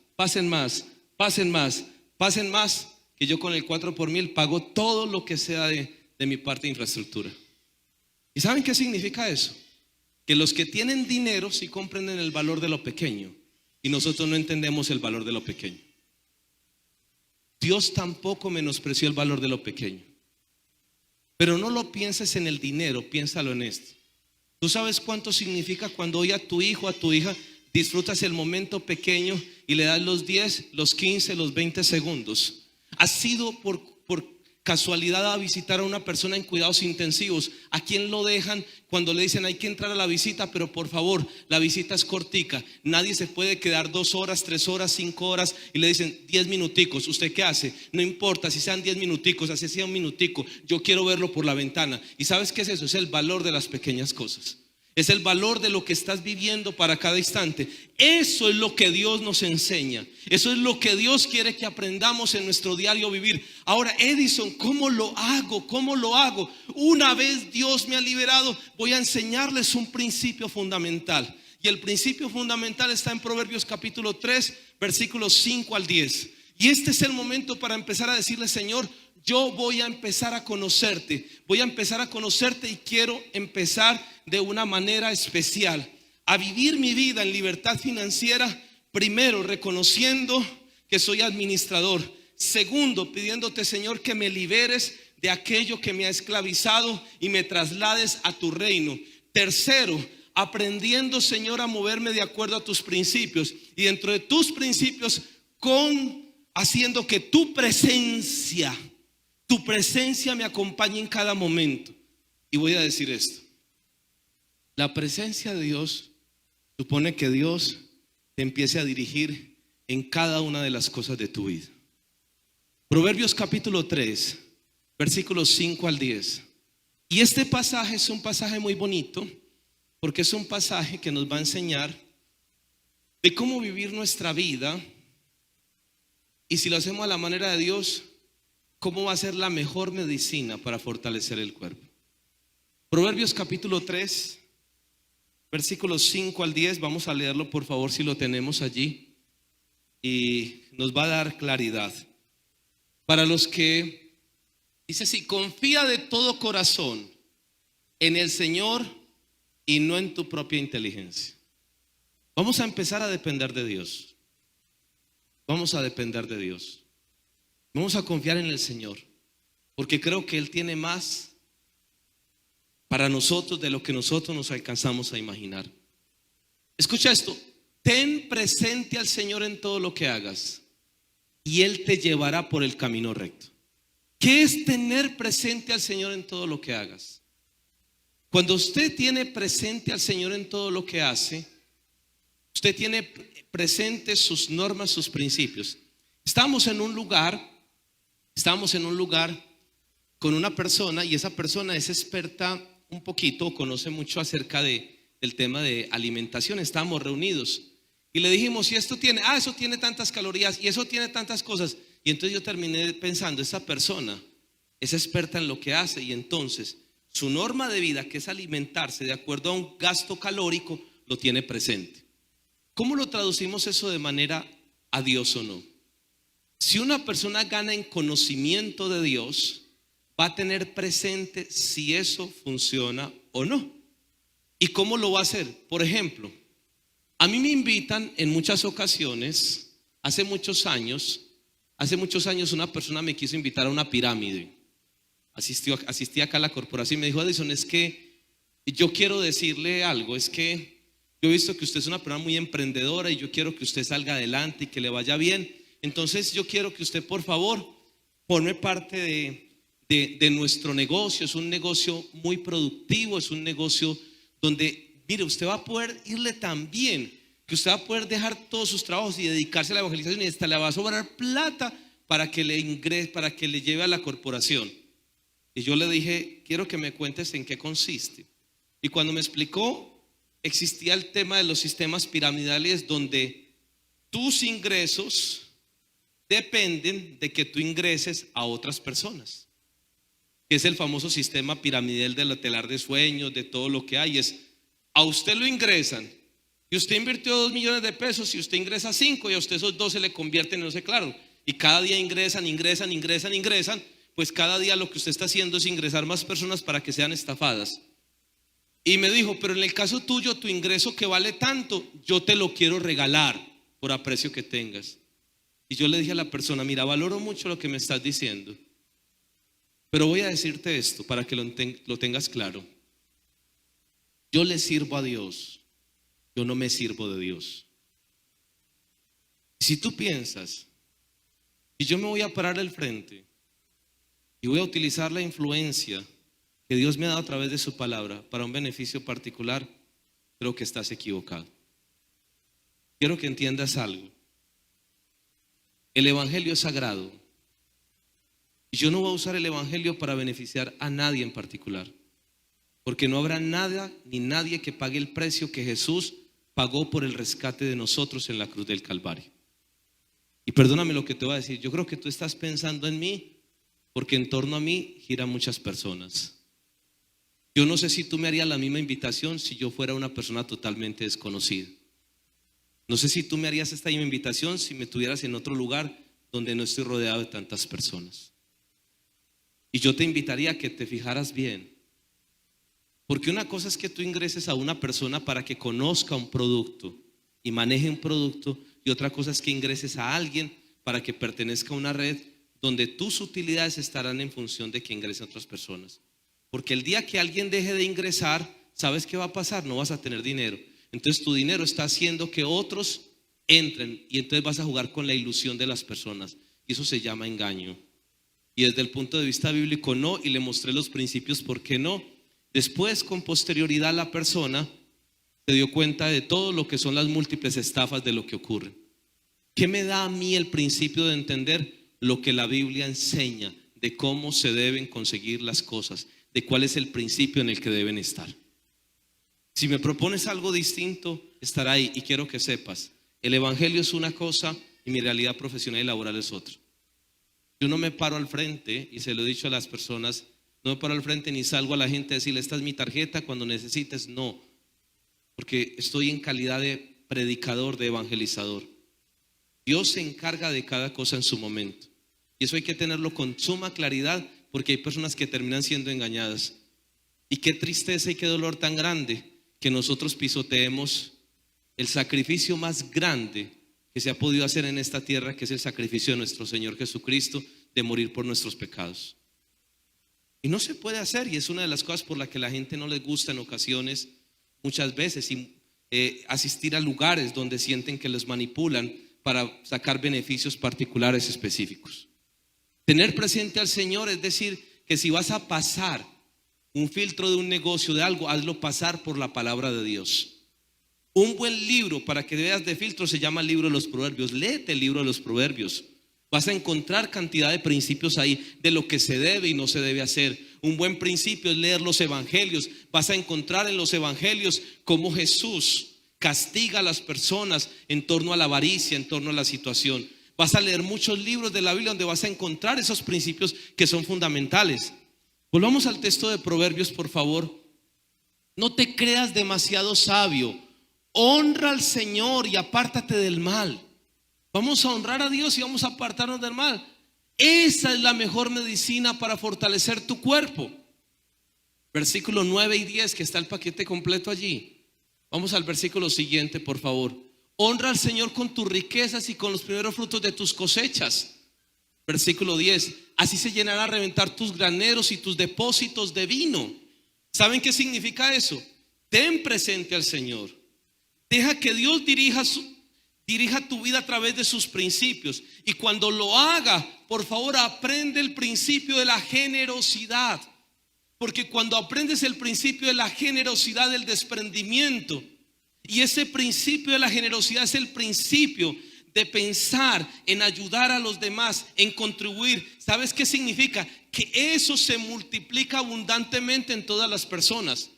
que yo con el 4 por 1000 pago todo lo que sea de mi parte de infraestructura. ¿Y saben qué significa eso? Que los que tienen dinero sí comprenden el valor de lo pequeño y nosotros no entendemos el valor de lo pequeño. Dios tampoco menospreció el valor de lo pequeño. Pero no lo pienses en el dinero, piénsalo en esto. ¿Tú sabes cuánto significa cuando hoy a tu hijo, a tu hija, disfrutas el momento pequeño y le das los 10, los 15, los 20 segundos? ¿Has ido por casualidad a visitar a una persona en cuidados intensivos? ¿A quién lo dejan cuando le dicen hay que entrar a la visita, pero por favor, la visita es cortica, nadie se puede quedar 2 horas, 3 horas, 5 horas, y le dicen 10 minuticos? ¿Usted qué hace? No importa si sean 10 minuticos, así sea un minutico, yo quiero verlo por la ventana. ¿Y sabes qué es eso? Es el valor de las pequeñas cosas. Es el valor de lo que estás viviendo para cada instante. Eso es lo que Dios nos enseña. Eso es lo que Dios quiere que aprendamos en nuestro diario vivir. Ahora, Edison, ¿cómo lo hago? ¿Cómo lo hago? Una vez Dios me ha liberado, voy a enseñarles un principio fundamental. Y el principio fundamental está en Proverbios capítulo 3, versículos 5 al 10. Y este es el momento para empezar a decirle, Señor, yo voy a empezar a conocerte. Voy a empezar a conocerte y quiero empezar de una manera especial a vivir mi vida en libertad financiera. Primero, reconociendo que soy administrador. Segundo, pidiéndote, Señor, que me liberes de aquello que me ha esclavizado y me traslades a tu reino. Tercero, aprendiendo, Señor, a moverme de acuerdo a tus principios. Y dentro de tus principios, haciendo que tu presencia me acompañe en cada momento. Y voy a decir esto: la presencia de Dios supone que Dios te empiece a dirigir en cada una de las cosas de tu vida. Proverbios capítulo 3, versículos 5 al 10. Y este pasaje es un pasaje muy bonito, porque es un pasaje que nos va a enseñar de cómo vivir nuestra vida. Y si lo hacemos a la manera de Dios, ¿cómo va a ser la mejor medicina para fortalecer el cuerpo? Proverbios capítulo 3, versículos 5 al 10. Vamos a leerlo, por favor, si lo tenemos allí. Y nos va a dar claridad. Para los que, dice así: confía de todo corazón en el Señor y no en tu propia inteligencia. Vamos a empezar a depender de Dios. Vamos a depender de Dios. Vamos a confiar en el Señor, porque creo que Él tiene más para nosotros de lo que nosotros nos alcanzamos a imaginar. Escucha esto: ten presente al Señor en todo lo que hagas y Él te llevará por el camino recto. ¿Qué es tener presente al Señor en todo lo que hagas? Cuando usted tiene presente al Señor en todo lo que hace, usted tiene presente sus normas, sus principios. Estamos en un lugar con una persona, y esa persona es experta un poquito, conoce mucho acerca del tema de alimentación. Estábamos reunidos y le dijimos: y esto tiene, eso tiene tantas calorías y eso tiene tantas cosas. Y entonces yo terminé pensando, esa persona es experta en lo que hace, y entonces su norma de vida, que es alimentarse de acuerdo a un gasto calórico, lo tiene presente. ¿Cómo lo traducimos eso de manera a Dios o no? Si una persona gana en conocimiento de Dios, va a tener presente si eso funciona o no. ¿Y cómo lo va a hacer? Por ejemplo, a mí me invitan en muchas ocasiones, hace muchos años una persona me quiso invitar a una pirámide. Asistí acá a la corporación y me dijo: Edison, es que yo quiero decirle algo, es que yo he visto que usted es una persona muy emprendedora y yo quiero que usted salga adelante y que le vaya bien. Entonces yo quiero que usted, por favor, forme parte de nuestro negocio. Es un negocio muy productivo, es un negocio donde, mire, usted va a poder irle tan bien que usted va a poder dejar todos sus trabajos y dedicarse a la evangelización, y hasta le va a sobrar plata para que le ingrese, para que le lleve a la corporación. Y yo le dije: quiero que me cuentes en qué consiste. Y cuando me explicó, existía el tema de los sistemas piramidales, donde tus ingresos dependen de que tú ingreses a otras personas, que es el famoso sistema piramidal del telar de sueños, de todo lo que hay. Es: a usted lo ingresan y usted invirtió 2 millones de pesos y usted ingresa 5, y a usted esos 2 se le convierten en, no sé, claro, y cada día ingresan, pues cada día lo que usted está haciendo es ingresar más personas para que sean estafadas. Y me dijo: pero en el caso tuyo, tu ingreso que vale tanto, yo te lo quiero regalar por aprecio que tengas. Y yo le dije a la persona: mira, valoro mucho lo que me estás diciendo, pero voy a decirte esto para que lo tengas claro. Yo le sirvo a Dios, yo no me sirvo de Dios. Si tú piensas y yo me voy a parar al frente y voy a utilizar la influencia que Dios me ha dado a través de su palabra para un beneficio particular, creo que estás equivocado. Quiero que entiendas algo. El evangelio es sagrado, y yo no voy a usar el evangelio para beneficiar a nadie en particular, porque no habrá nada ni nadie que pague el precio que Jesús pagó por el rescate de nosotros en la cruz del Calvario. Y perdóname lo que te voy a decir, yo creo que tú estás pensando en mí porque en torno a mí giran muchas personas. Yo no sé si tú me harías la misma invitación si yo fuera una persona totalmente desconocida. No sé si tú me harías esta misma invitación si me tuvieras en otro lugar donde no estoy rodeado de tantas personas. Y yo te invitaría a que te fijaras bien, porque una cosa es que tú ingreses a una persona para que conozca un producto y maneje un producto, y otra cosa es que ingreses a alguien para que pertenezca a una red donde tus utilidades estarán en función de que ingresen otras personas. Porque el día que alguien deje de ingresar, ¿sabes qué va a pasar? No vas a tener dinero. Entonces tu dinero está haciendo que otros entren, y entonces vas a jugar con la ilusión de las personas, y eso se llama engaño. Y desde el punto de vista bíblico no, y le mostré los principios por qué no. Después, con posterioridad, la persona se dio cuenta de todo lo que son las múltiples estafas de lo que ocurre. ¿Qué me da a mí el principio de entender lo que la Biblia enseña de cómo se deben conseguir las cosas, de cuál es el principio en el que deben estar? Si me propones algo distinto, estará ahí. Y quiero que sepas, el evangelio es una cosa y mi realidad profesional y laboral es otra. Yo no me paro al frente, y se lo he dicho a las personas, no me paro al frente ni salgo a la gente a decirle: esta es mi tarjeta, cuando necesites. No, porque estoy en calidad de predicador, de evangelizador. Dios se encarga de cada cosa en su momento, y eso hay que tenerlo con suma claridad, porque hay personas que terminan siendo engañadas. Y qué tristeza y qué dolor tan grande que nosotros pisoteemos el sacrificio más grande que se ha podido hacer en esta tierra, que es el sacrificio de nuestro Señor Jesucristo, de morir por nuestros pecados. Y no se puede hacer, y es una de las cosas por las que la gente no les gusta en ocasiones, muchas veces, asistir a lugares donde sienten que les manipulan para sacar beneficios particulares específicos. Tener presente al Señor es decir que si vas a pasar un filtro de un negocio, de algo, hazlo pasar por la palabra de Dios. Un buen libro para que veas de filtro se llama el libro de los Proverbios. Léete el libro de los Proverbios. Vas a encontrar cantidad de principios ahí de lo que se debe y no se debe hacer. Un buen principio es leer los evangelios. Vas a encontrar en los evangelios cómo Jesús castiga a las personas en torno a la avaricia, en torno a la situación. Vas a leer muchos libros de la Biblia donde vas a encontrar esos principios que son fundamentales. Volvamos al texto de Proverbios, por favor. No te creas demasiado sabio Honra al Señor y apártate del mal. Vamos a honrar a Dios y vamos a apartarnos del mal. Esa es la mejor medicina para fortalecer tu cuerpo. Versículos 9 y 10, que está el paquete completo allí. Vamos al versículo siguiente, por favor. Honra al Señor con tus riquezas y con los primeros frutos de tus cosechas. Versículo 10. Así se llenará a reventar tus graneros y tus depósitos de vino. ¿Saben qué significa eso? Ten presente al Señor. Deja que Dios dirija tu vida a través de sus principios. Y cuando lo haga, por favor, aprende el principio de la generosidad. Porque cuando aprendes el principio de la generosidad, del desprendimiento, y ese principio de la generosidad es el principio de pensar en ayudar a los demás, en contribuir. ¿Sabes qué significa? Que eso se multiplica abundantemente en todas las personas.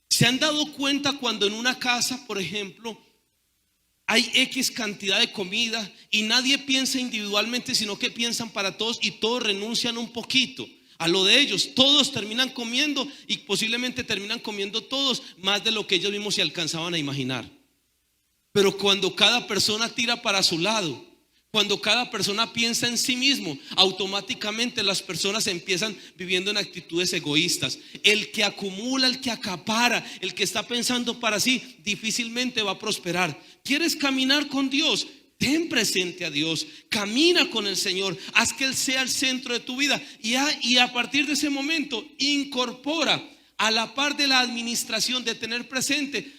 ¿Se han dado cuenta cuando en una casa, por ejemplo, hay X cantidad de comida y nadie piensa individualmente, sino que piensan para todos y todos renuncian un poquito a lo de ellos? Todos terminan comiendo y posiblemente terminan comiendo todos más de lo que ellos mismos se alcanzaban a imaginar. Pero cuando cada persona tira para su lado, cuando cada persona piensa en sí mismo, automáticamente las personas empiezan viviendo en actitudes egoístas. El que acumula, el que acapara, el que está pensando para sí, difícilmente va a prosperar. ¿Quieres caminar con Dios? Ten presente a Dios, camina con el Señor, haz que Él sea el centro de tu vida y a partir de ese momento incorpora, a la par de la administración, de tener presente,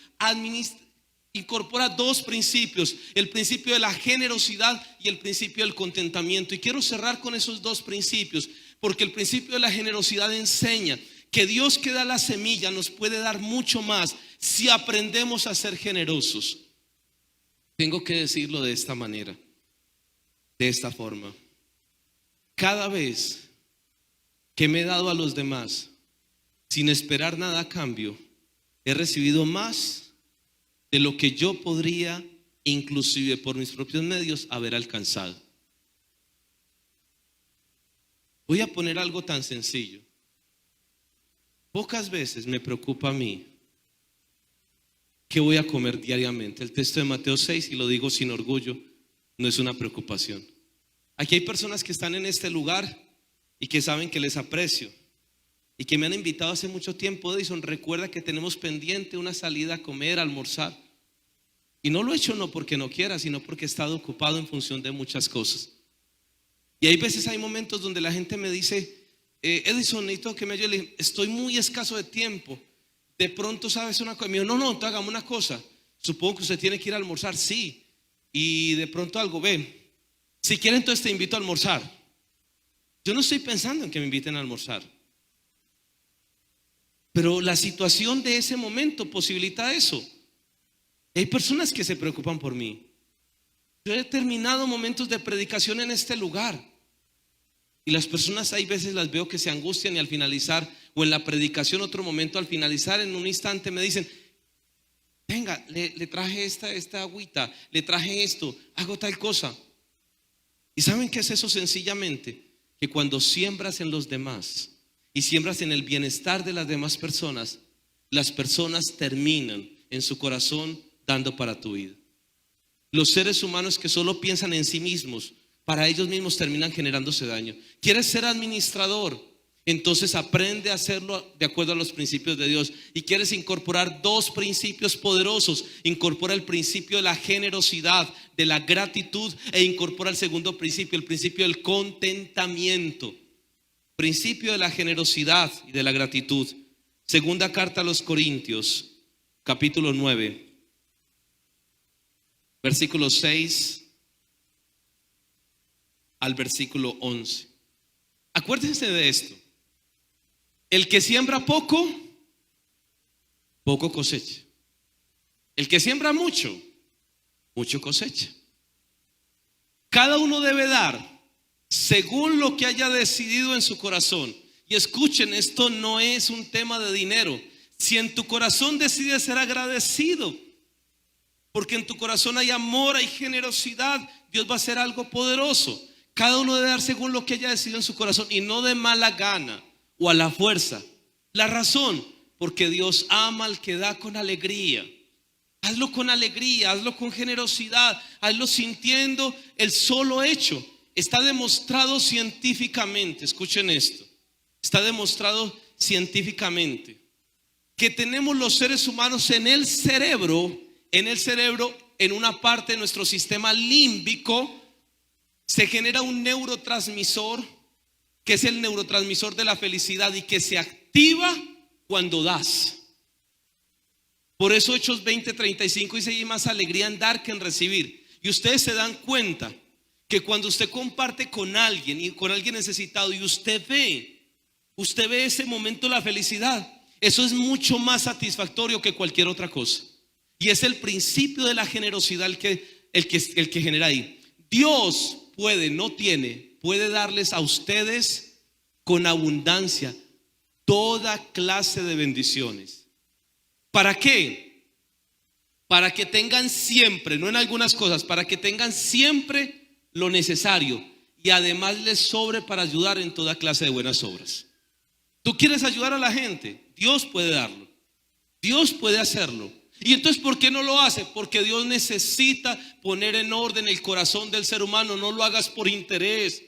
incorpora dos principios: el principio de la generosidad y el principio del contentamiento. Y quiero cerrar con esos dos principios, porque el principio de la generosidad enseña que Dios, que da la semilla, nos puede dar mucho más si aprendemos a ser generosos. Tengo que decirlo de esta manera, de esta forma. Cada vez que me he dado a los demás sin esperar nada a cambio, he recibido más de lo que yo podría, inclusive por mis propios medios, haber alcanzado. Voy a poner algo tan sencillo. Pocas veces me preocupa a mí qué voy a comer diariamente. El texto de Mateo 6, y lo digo sin orgullo, no es una preocupación. Aquí hay personas que están en este lugar y que saben que les aprecio y que me han invitado hace mucho tiempo. Edison, recuerda que tenemos pendiente una salida a comer, a almorzar. Y no lo he hecho no porque no quiera, sino porque he estado ocupado en función de muchas cosas. Y hay veces, hay momentos donde la gente me dice, Edison, necesito que me ayude. Le digo, estoy muy escaso de tiempo. De pronto, ¿sabes una cosa? Me dijo, no, te hagamos una cosa. Supongo que usted tiene que ir a almorzar, sí. Y de pronto algo, ve, si quiere entonces te invito a almorzar. Yo no estoy pensando en que me inviten a almorzar, pero la situación de ese momento posibilita eso. Hay personas que se preocupan por mí. Yo he terminado momentos de predicación en este lugar y las personas, hay veces las veo que se angustian y al finalizar, o en la predicación otro momento, al finalizar en un instante me dicen, venga, le traje esta agüita, le traje esto, hago tal cosa. ¿Y saben qué es eso? Sencillamente que cuando siembras en los demás y siembras en el bienestar de las demás personas, las personas terminan en su corazón dando para tu vida. Los seres humanos que solo piensan en sí mismos, para ellos mismos terminan generándose daño. ¿Quieres ser administrador? Entonces aprende a hacerlo de acuerdo a los principios de Dios. Y quieres incorporar dos principios poderosos: incorpora el principio de la generosidad, de la gratitud, e incorpora el segundo principio, el principio del contentamiento. Principio de la generosidad y de la gratitud. Segunda carta a los Corintios, capítulo 9, versículo 6 al versículo 11. Acuérdense de esto: el que siembra poco, poco cosecha. El que siembra mucho, mucho cosecha. Cada uno debe dar según lo que haya decidido en su corazón. Y escuchen, esto no es un tema de dinero. Si en tu corazón decides ser agradecido, porque en tu corazón hay amor, hay generosidad, Dios va a hacer algo poderoso. Cada uno debe dar según lo que haya decidido en su corazón y no de mala gana o a la fuerza. La razón, porque Dios ama al que da con alegría. Hazlo con alegría, hazlo con generosidad, hazlo sintiendo el solo hecho. Está demostrado científicamente, escuchen esto, está demostrado científicamente que tenemos los seres humanos en el cerebro, en una parte de nuestro sistema límbico, se genera un neurotransmisor que es el neurotransmisor de la felicidad y que se activa cuando das. Por eso Hechos 20:35 dice: hay más alegría en dar que en recibir. Y ustedes se dan cuenta que cuando usted comparte con alguien y con alguien necesitado y usted ve ese momento de la felicidad, eso es mucho más satisfactorio que cualquier otra cosa. Y es el principio de la generosidad el que genera ahí. Dios puede darles a ustedes con abundancia toda clase de bendiciones. ¿Para qué? Para que tengan siempre, no en algunas cosas, para que tengan siempre lo necesario y además les sobre para ayudar en toda clase de buenas obras. ¿Tú quieres ayudar a la gente? Dios puede darlo. Dios puede hacerlo. Y entonces, ¿por qué no lo hace? Porque Dios necesita poner en orden el corazón del ser humano. No lo hagas por interés.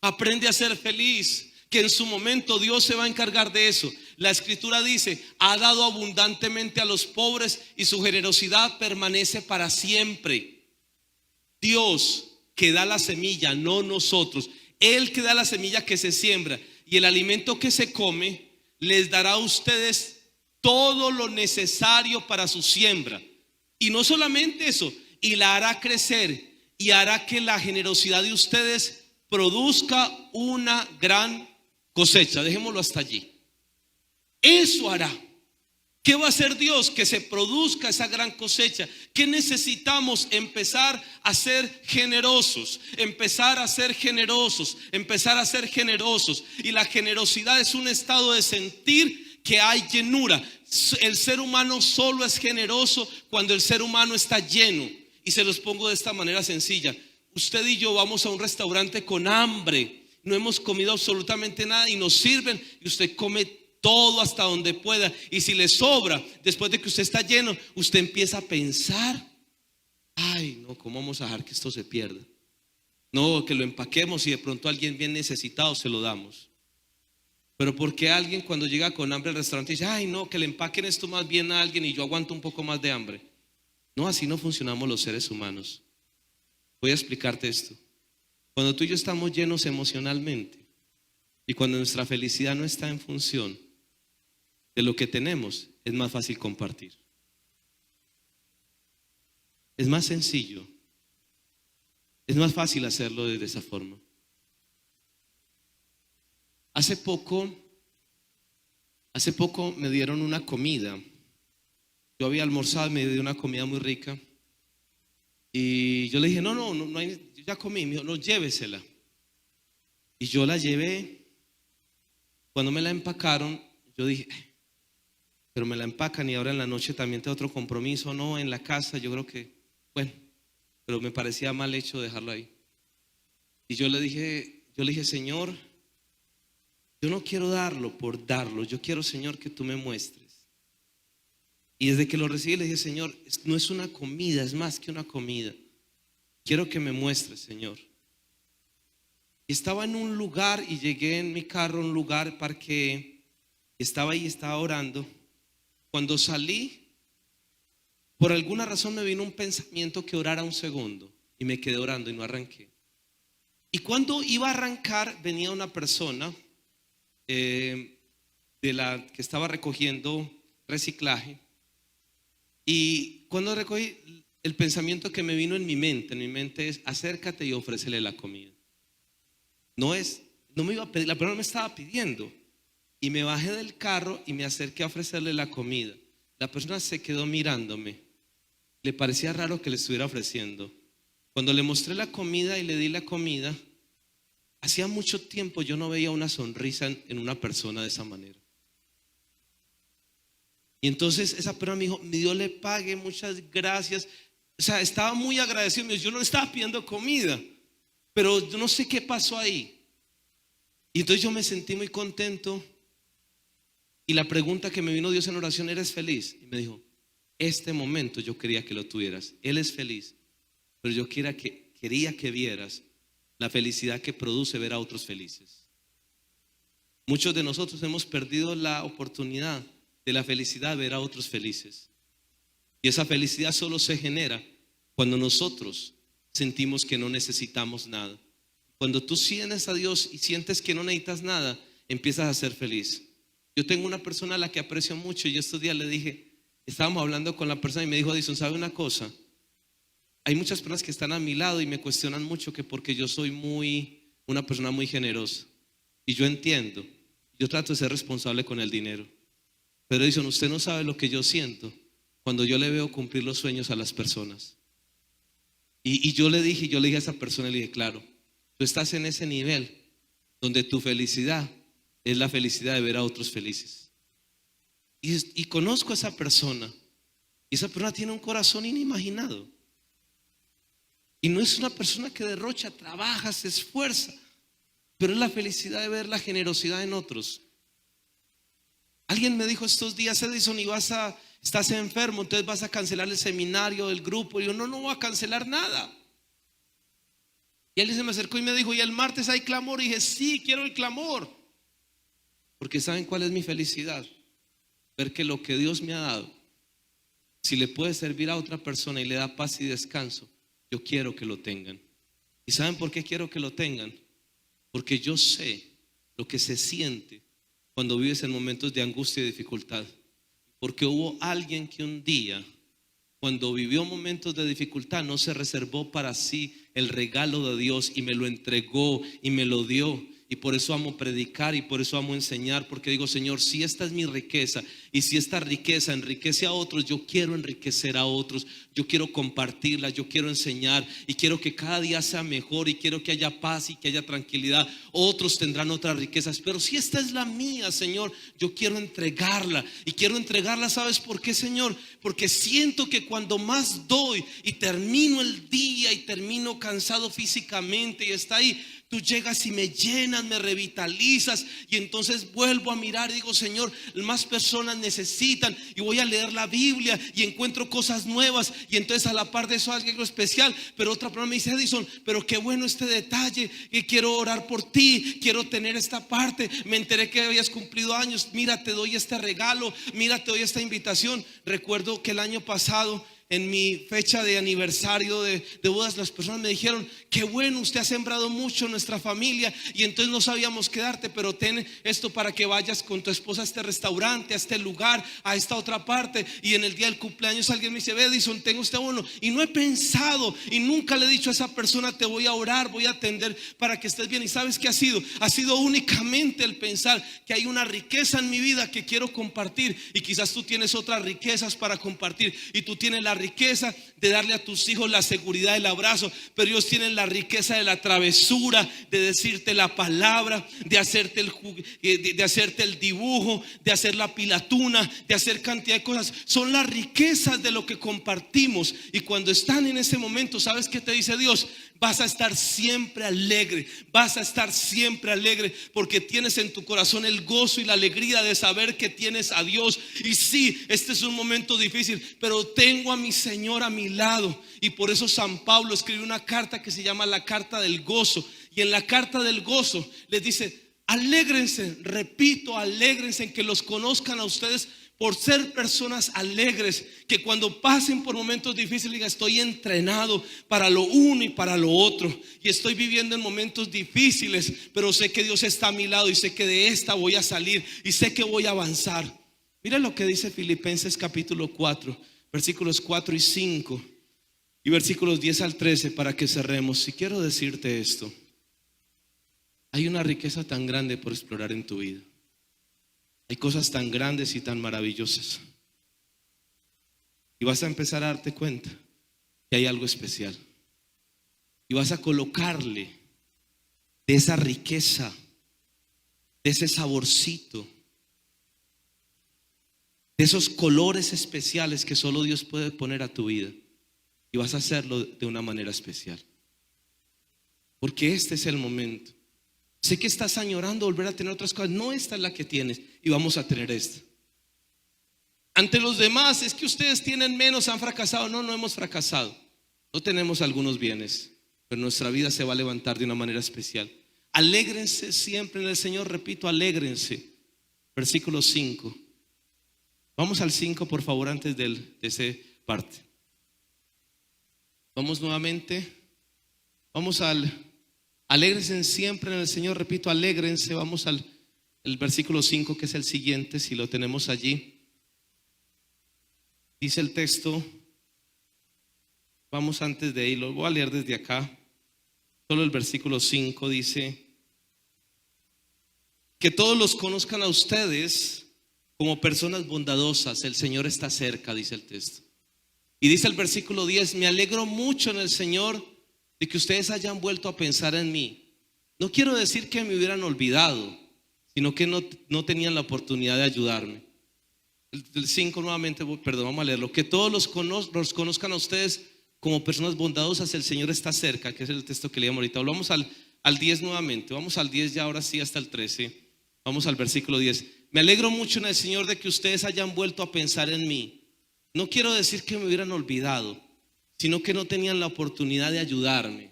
Aprende a ser feliz, que en su momento Dios se va a encargar de eso. La escritura dice: ha dado abundantemente a los pobres y su generosidad permanece para siempre. Dios que da la semilla, no nosotros. Él que da la semilla que se siembra y el alimento que se come, les dará a ustedes todo lo necesario para su siembra. Y no solamente eso, y la hará crecer y hará que la generosidad de ustedes produzca una gran cosecha. Dejémoslo hasta allí. Eso hará. ¿Qué va a hacer Dios? Que se produzca esa gran cosecha. ¿Qué necesitamos? Empezar a ser generosos. Empezar a ser generosos. Empezar a ser generosos. Y la generosidad es un estado de sentir que hay llenura. El ser humano solo es generoso cuando el ser humano está lleno. Y se los pongo de esta manera sencilla. Usted y yo vamos a un restaurante con hambre. No hemos comido absolutamente nada y nos sirven y usted come todo hasta donde pueda. Y si le sobra, después de que usted está lleno, usted empieza a pensar: ay, no, ¿cómo vamos a dejar que esto se pierda? No, que lo empaquemos y de pronto a alguien bien necesitado se lo damos. Pero ¿por qué alguien cuando llega con hambre al restaurante dice: ay, no, que le empaquen esto más bien a alguien y yo aguanto un poco más de hambre? No, así no funcionamos los seres humanos. Voy a explicarte esto. Cuando tú y yo estamos llenos emocionalmente y cuando nuestra felicidad no está en función de lo que tenemos, es más fácil compartir. Es más sencillo. Es más fácil hacerlo de esa forma. Hace poco me dieron una comida. Yo había almorzado y me dio una comida muy rica. Y yo le dije: no hay, yo ya comí. Me dijo: no, llévesela. Y yo la llevé. Cuando me la empacaron, yo dije: pero me la empacan y ahora en la noche también tengo otro compromiso. No, en la casa yo creo que, bueno, pero me parecía mal hecho dejarlo ahí. Y yo le dije: Señor, yo no quiero darlo por darlo. Yo quiero, Señor, que tú me muestres. Y desde que lo recibí le dije: Señor, no es una comida, es más que una comida. Quiero que me muestres, Señor. Y estaba en un lugar y llegué en mi carro a un lugar, parqué, estaba ahí, estaba orando. Cuando salí, por alguna razón me vino un pensamiento que orara un segundo y me quedé orando y no arranqué. Y cuando iba a arrancar, venía una persona de la que estaba recogiendo reciclaje. Y cuando recogí, el pensamiento que me vino en mi mente es: acércate y ofrécele la comida. No me iba a pedir, la persona me estaba pidiendo. Y me bajé del carro y me acerqué a ofrecerle la comida. La persona se quedó mirándome. Le parecía raro que le estuviera ofreciendo. Cuando le mostré la comida y le di la comida, hacía mucho tiempo yo no veía una sonrisa en una persona de esa manera. Y entonces esa persona me dijo: Dios le pague, muchas gracias. O sea, estaba muy agradecido. Yo no le estaba pidiendo comida, pero yo no sé qué pasó ahí. Y entonces yo me sentí muy contento. Y la pregunta que me vino Dios en oración: ¿eres feliz? Y me dijo: este momento yo quería que lo tuvieras. Él es feliz, pero yo quería que vieras la felicidad que produce ver a otros felices. Muchos de nosotros hemos perdido la oportunidad de la felicidad de ver a otros felices. Y esa felicidad solo se genera cuando nosotros sentimos que no necesitamos nada. Cuando tú sientes a Dios y sientes que no necesitas nada, empiezas a ser feliz. Yo tengo una persona a la que aprecio mucho y estos días le dije, estábamos hablando con la persona y me dijo, Edison, ¿sabe una cosa? Hay muchas personas que están a mi lado y me cuestionan mucho que porque yo soy una persona muy generosa. Y yo entiendo, yo trato de ser responsable con el dinero. Pero Edison, usted no sabe lo que yo siento cuando yo le veo cumplir los sueños a las personas. Y yo le dije a esa persona, le dije, claro, tú estás en ese nivel donde tu felicidad es la felicidad de ver a otros felices. Y conozco a esa persona. Y esa persona tiene un corazón inimaginado. Y no es una persona que derrocha, trabaja, se esfuerza. Pero es la felicidad de ver la generosidad en otros. Alguien me dijo estos días, Edison, y estás enfermo, entonces vas a cancelar el seminario, el grupo. Y yo, no voy a cancelar nada. Y él se me acercó y me dijo, ¿y el martes hay clamor? Y dije, sí, quiero el clamor. Porque ¿saben cuál es mi felicidad? Ver que lo que Dios me ha dado, si le puede servir a otra persona y le da paz y descanso, yo quiero que lo tengan. ¿Y saben por qué quiero que lo tengan? Porque yo sé lo que se siente cuando vives en momentos de angustia y dificultad. Porque hubo alguien que un día, cuando vivió momentos de dificultad, no se reservó para sí el regalo de Dios y me lo entregó y me lo dio. Y por eso amo predicar y por eso amo enseñar, porque digo, Señor, si esta es mi riqueza y si esta riqueza enriquece a otros, yo quiero enriquecer a otros, yo quiero compartirla, yo quiero enseñar y quiero que cada día sea mejor y quiero que haya paz y que haya tranquilidad. Otros tendrán otras riquezas, pero si esta es la mía, Señor, yo quiero entregarla. Y quiero entregarla, ¿sabes por qué, Señor? Porque siento que cuando más doy y termino el día y termino cansado físicamente y está ahí, tú llegas y me llenas, me revitalizas y entonces vuelvo a mirar y digo, Señor, más personas necesitan, y voy a leer la Biblia y encuentro cosas nuevas y entonces a la par de eso algo especial. Pero otra persona me dice, Edison, pero qué bueno este detalle, que quiero orar por ti, quiero tener esta parte, me enteré que habías cumplido años, mira, te doy este regalo, mira, te doy esta invitación. Recuerdo que el año pasado, en mi fecha de aniversario de bodas, las personas me dijeron, qué bueno, usted ha sembrado mucho en nuestra familia y entonces no sabíamos qué darte, pero ten esto para que vayas con tu esposa a este restaurante, a este lugar, a esta otra parte. Y en el día del cumpleaños alguien me dice, Edison, tengo este bono. Y no he pensado y nunca le he dicho a esa persona, te voy a orar, voy a atender para que estés bien. ¿Y sabes qué ha sido? Ha sido únicamente el pensar que hay una riqueza en mi vida que quiero compartir, y quizás tú tienes otras riquezas para compartir y tú tienes la riqueza de darle a tus hijos la seguridad del abrazo, pero ellos tienen la riqueza de la travesura, de decirte la palabra, de hacerte el dibujo, de hacer la pilatuna, de hacer cantidad de cosas. Son las riquezas de lo que compartimos. Y cuando están en ese momento, ¿sabes qué te dice Dios? Vas a estar siempre alegre, vas a estar siempre alegre, porque tienes en tu corazón el gozo y la alegría de saber que tienes a Dios. Y sí, este es un momento difícil, pero tengo a mi Señor a mi lado. Y por eso San Pablo escribió una carta que se llama la carta del gozo. Y en la carta del gozo les dice, alégrense, repito, alégrense en que los conozcan a ustedes por ser personas alegres, que cuando pasen por momentos difíciles digan, estoy entrenado para lo uno y para lo otro, y estoy viviendo en momentos difíciles, pero sé que Dios está a mi lado y sé que de esta voy a salir y sé que voy a avanzar. Mira lo que dice Filipenses capítulo 4, versículos 4 y 5 y versículos 10 al 13, para que cerremos. Y quiero decirte esto: hay una riqueza tan grande por explorar en tu vida. Hay cosas tan grandes y tan maravillosas. Y vas a empezar a darte cuenta que hay algo especial. Y vas a colocarle de esa riqueza, de ese saborcito, de esos colores especiales que solo Dios puede poner a tu vida. Y vas a hacerlo de una manera especial. Porque este es el momento. Sé que estás añorando volver a tener otras cosas. No, esta es la que tienes y vamos a tener esta. ante los demás, es que ustedes tienen menos, han fracasado. No, no hemos fracasado. No tenemos algunos bienes, pero nuestra vida se va a levantar de una manera especial. Alégrense siempre en el Señor, repito, alégrense. Versículo 5. Vamos al 5, por favor, antes de esa parte. Vamos nuevamente. Vamos alégrense siempre en el Señor, repito, alégrense. Vamos al el versículo 5, que es el siguiente, si lo tenemos allí. Dice el texto, vamos antes de ahí, lo voy a leer desde acá. Solo el versículo 5 dice: que todos los conozcan a ustedes como personas bondadosas. El Señor está cerca, dice el texto. Y dice el versículo 10: me alegro mucho en el Señor de que ustedes hayan vuelto a pensar en mí. No quiero decir que me hubieran olvidado, sino que no tenían la oportunidad de ayudarme. El 5 nuevamente, perdón, vamos a leerlo. Que todos los conozcan a ustedes como personas bondadosas. El Señor está cerca, que es el texto que leíamos ahorita. Vamos al 10 nuevamente. Vamos al 10 ya, ahora sí, hasta el 13. Vamos al versículo 10. Me alegro mucho en el Señor de que ustedes hayan vuelto a pensar en mí. No quiero decir que me hubieran olvidado, sino que no tenían la oportunidad de ayudarme.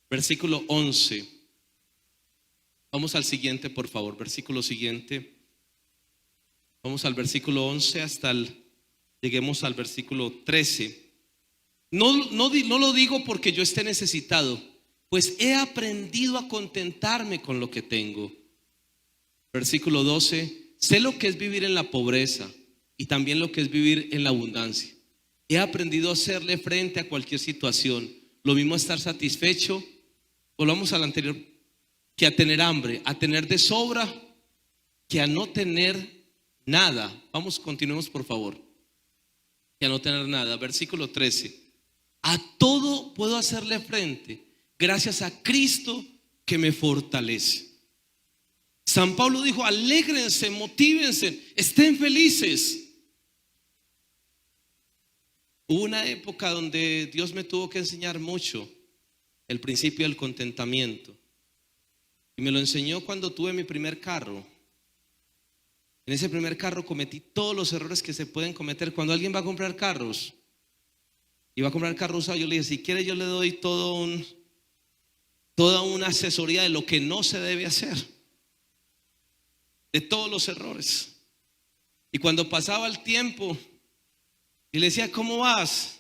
Versículo 11. Vamos al siguiente, por favor. Versículo siguiente. Vamos al versículo 11 lleguemos al versículo 13. No lo digo porque yo esté necesitado, pues he aprendido a contentarme con lo que tengo. Versículo 12. Sé lo que es vivir en la pobreza y también lo que es vivir en la abundancia. He aprendido a hacerle frente a cualquier situación. Lo mismo a estar satisfecho, volvamos al anterior, que a tener hambre, a tener de sobra, que a no tener nada. Vamos, continuemos por favor. Que a no tener nada. Versículo 13. A todo puedo hacerle frente gracias a Cristo que me fortalece. San Pablo dijo: alégrense, motívense, estén felices. Hubo una época donde Dios me tuvo que enseñar mucho el principio del contentamiento. Y me lo enseñó cuando tuve mi primer carro. En ese primer carro cometí todos los errores que se pueden cometer cuando alguien va a comprar carros. Y va a comprar carro usado, yo le dije: si quiere yo le doy toda una asesoría de lo que no se debe hacer, de todos los errores. Y cuando pasaba el tiempo y le decía: ¿cómo vas?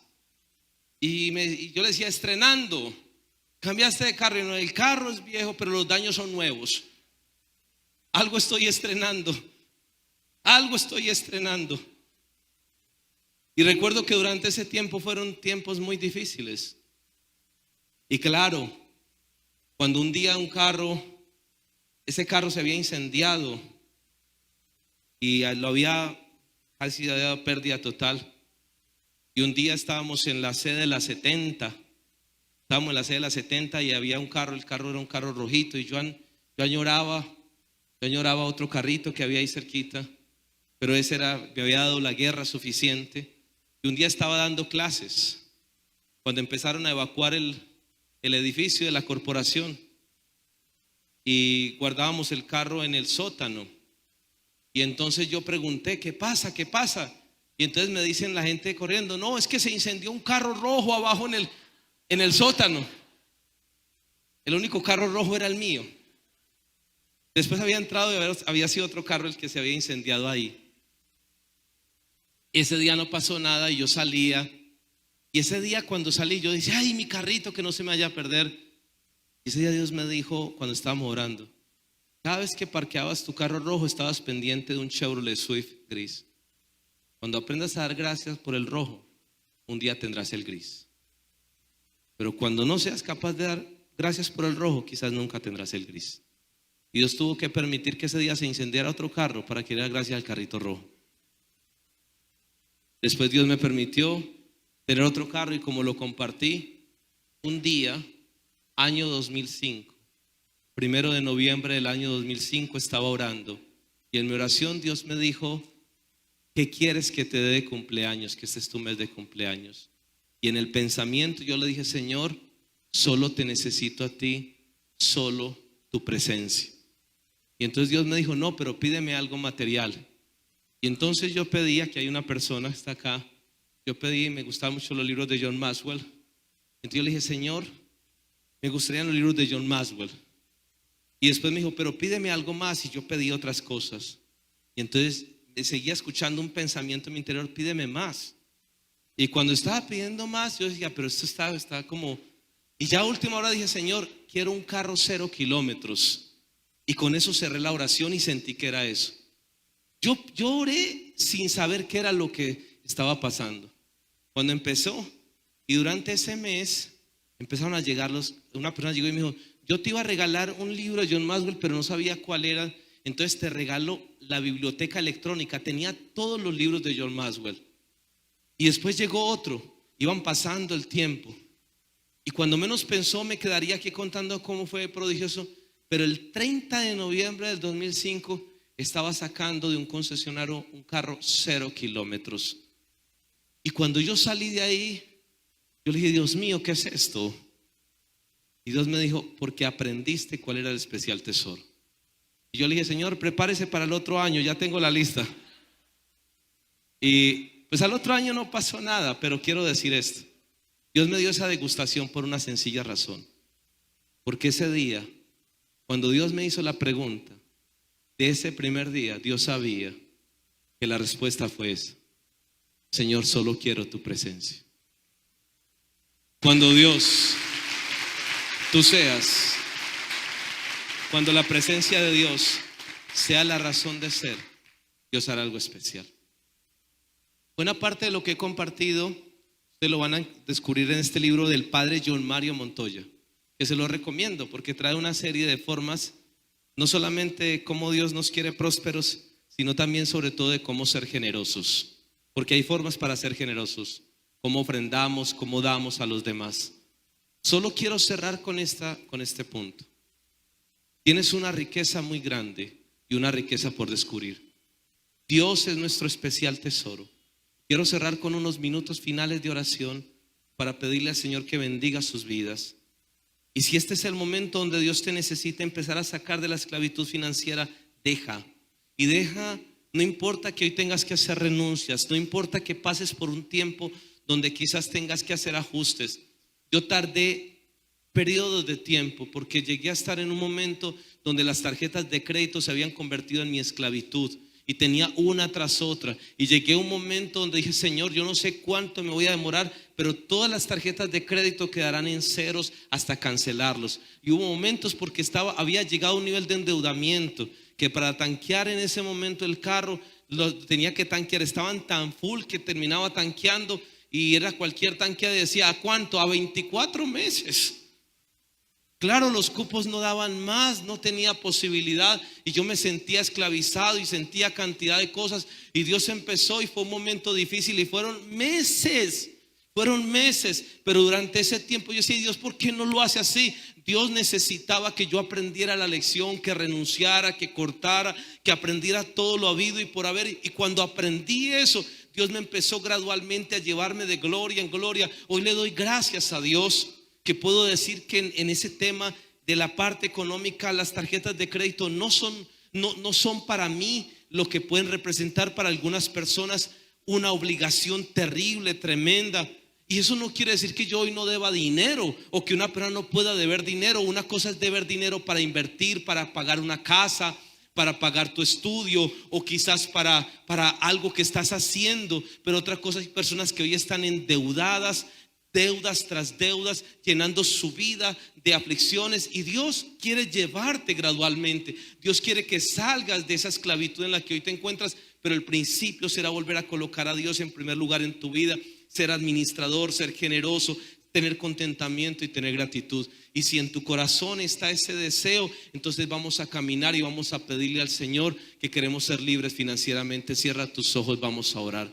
Y yo le decía: estrenando. Cambiaste de carro. Y no, el carro es viejo, pero los daños son nuevos. Algo estoy estrenando. Algo estoy estrenando. Y recuerdo que durante ese tiempo fueron tiempos muy difíciles. Y claro, cuando un día ese carro se había incendiado y casi había pérdida total. Y un día estábamos en la sede de la 70. Estábamos en la sede de la 70 y había un carro. El carro era un carro rojito. Y yo añoraba otro carrito que había ahí cerquita. Pero me había dado la guerra suficiente. Y un día estaba dando clases cuando empezaron a evacuar el edificio de la corporación. Y guardábamos el carro en el sótano. Y entonces yo pregunté: ¿qué pasa? ¿Qué pasa? Y entonces me dicen la gente corriendo: no, es que se incendió un carro rojo abajo en el sótano. El único carro rojo era el mío. Después había entrado y había sido otro carro el que se había incendiado ahí. Ese día no pasó nada y yo salía. Y ese día cuando salí yo dije: ay, mi carrito, que no se me vaya a perder. Y ese día Dios me dijo, cuando estábamos orando: cada vez que parqueabas tu carro rojo estabas pendiente de un Chevrolet Swift gris. Cuando aprendas a dar gracias por el rojo, un día tendrás el gris. Pero cuando no seas capaz de dar gracias por el rojo, quizás nunca tendrás el gris. Y Dios tuvo que permitir que ese día se incendiara otro carro para que diera gracias al carrito rojo. Después Dios me permitió tener otro carro, y como lo compartí, un día, año 2005, 1 de noviembre del año 2005, estaba orando. Y en mi oración Dios me dijo: ¿qué quieres que te dé de cumpleaños? Que este es tu mes de cumpleaños. Y en el pensamiento yo le dije: Señor, solo te necesito a ti, solo tu presencia. Y entonces Dios me dijo: no, pero pídeme algo material. Y entonces yo pedí, aquí hay una persona que está acá, yo pedí, me gustaban mucho los libros de John Maxwell. Entonces yo le dije, Señor, me gustarían los libros de John Maxwell. Y después me dijo, pero pídeme algo más. Y yo pedí otras cosas. Y entonces seguía escuchando un pensamiento en mi interior, pídeme más. Y cuando estaba pidiendo más, yo decía, pero esto está como... Y ya a última hora dije, Señor, quiero un carro 0 kilómetros. Y con eso cerré la oración y sentí que era eso. Yo oré sin saber qué era lo que estaba pasando. Cuando empezó, y durante ese mes empezaron a llegar una persona llegó y me dijo, yo te iba a regalar un libro de John Maxwell, pero no sabía cuál era. Entonces te regalo la biblioteca electrónica. Tenía todos los libros de John Maxwell. Y después llegó otro. Iban pasando el tiempo. Y cuando menos pensó, me quedaría aquí contando cómo fue prodigioso. Pero el 30 de noviembre del 2005 estaba sacando de un concesionario un carro 0 kilómetros. Y cuando yo salí de ahí, yo le dije, Dios mío, ¿qué es esto? Y Dios me dijo, porque aprendiste cuál era el especial tesoro. Y yo le dije, Señor, prepárese para el otro año, ya tengo la lista. Y pues al otro año no pasó nada, pero quiero decir esto. Dios me dio esa degustación por una sencilla razón. Porque ese día, cuando Dios me hizo la pregunta, de ese primer día, Dios sabía que la respuesta fue esa. Señor, solo quiero tu presencia. Cuando Dios, tú seas, cuando la presencia de Dios sea la razón de ser, Dios hará algo especial. Buena parte de lo que he compartido, ustedes lo van a descubrir en este libro del padre John Mario Montoya, que se lo recomiendo porque trae una serie de formas, no solamente de cómo Dios nos quiere prósperos, sino también sobre todo de cómo ser generosos. Porque hay formas para ser generosos, cómo ofrendamos, cómo damos a los demás. Solo quiero cerrar con este punto. Tienes una riqueza muy grande y una riqueza por descubrir. Dios es nuestro especial tesoro. Quiero cerrar con unos minutos finales de oración para pedirle al Señor que bendiga sus vidas. Y si este es el momento donde Dios te necesita empezar a sacar de la esclavitud financiera, deja. Y deja, no importa que hoy tengas que hacer renuncias, no importa que pases por un tiempo donde quizás tengas que hacer ajustes. Yo tardé periodos de tiempo porque llegué a estar en un momento donde las tarjetas de crédito se habían convertido en mi esclavitud. Y tenía una tras otra. Y llegué a un momento donde dije, Señor, yo no sé cuánto me voy a demorar, pero todas las tarjetas de crédito quedarán en ceros hasta cancelarlos. Y hubo momentos porque había llegado a un nivel de endeudamiento que para tanquear en ese momento el carro lo tenía que tanquear. Estaban tan full que terminaba tanqueando y era cualquier tanqueada. Decía, ¿a cuánto? A 24 meses. Claro, los cupos no daban más, no tenía posibilidad y yo me sentía esclavizado y sentía cantidad de cosas y Dios empezó y fue un momento difícil y fueron meses, pero durante ese tiempo yo decía, Dios, ¿por qué no lo hace así? Dios necesitaba que yo aprendiera la lección, que renunciara, que cortara, que aprendiera todo lo habido y por haber. Y cuando aprendí eso, Dios me empezó gradualmente a llevarme de gloria en gloria. Hoy le doy gracias a Dios que puedo decir que en ese tema de la parte económica, las tarjetas de crédito no son para mí lo que pueden representar para algunas personas una obligación terrible, tremenda. Y eso no quiere decir que yo hoy no deba dinero o que una persona no pueda deber dinero. Una cosa es deber dinero para invertir, para pagar una casa, para pagar tu estudio o quizás para algo que estás haciendo. Pero otra cosa, hay personas que hoy están endeudadas, deudas tras deudas, llenando su vida de aflicciones, y Dios quiere llevarte gradualmente. Dios quiere que salgas de esa esclavitud en la que hoy te encuentras, pero el principio será volver a colocar a Dios en primer lugar en tu vida, ser administrador, ser generoso, tener contentamiento y tener gratitud. Y si en tu corazón está ese deseo, entonces vamos a caminar y vamos a pedirle al Señor que queremos ser libres financieramente. Cierra tus ojos, vamos a orar.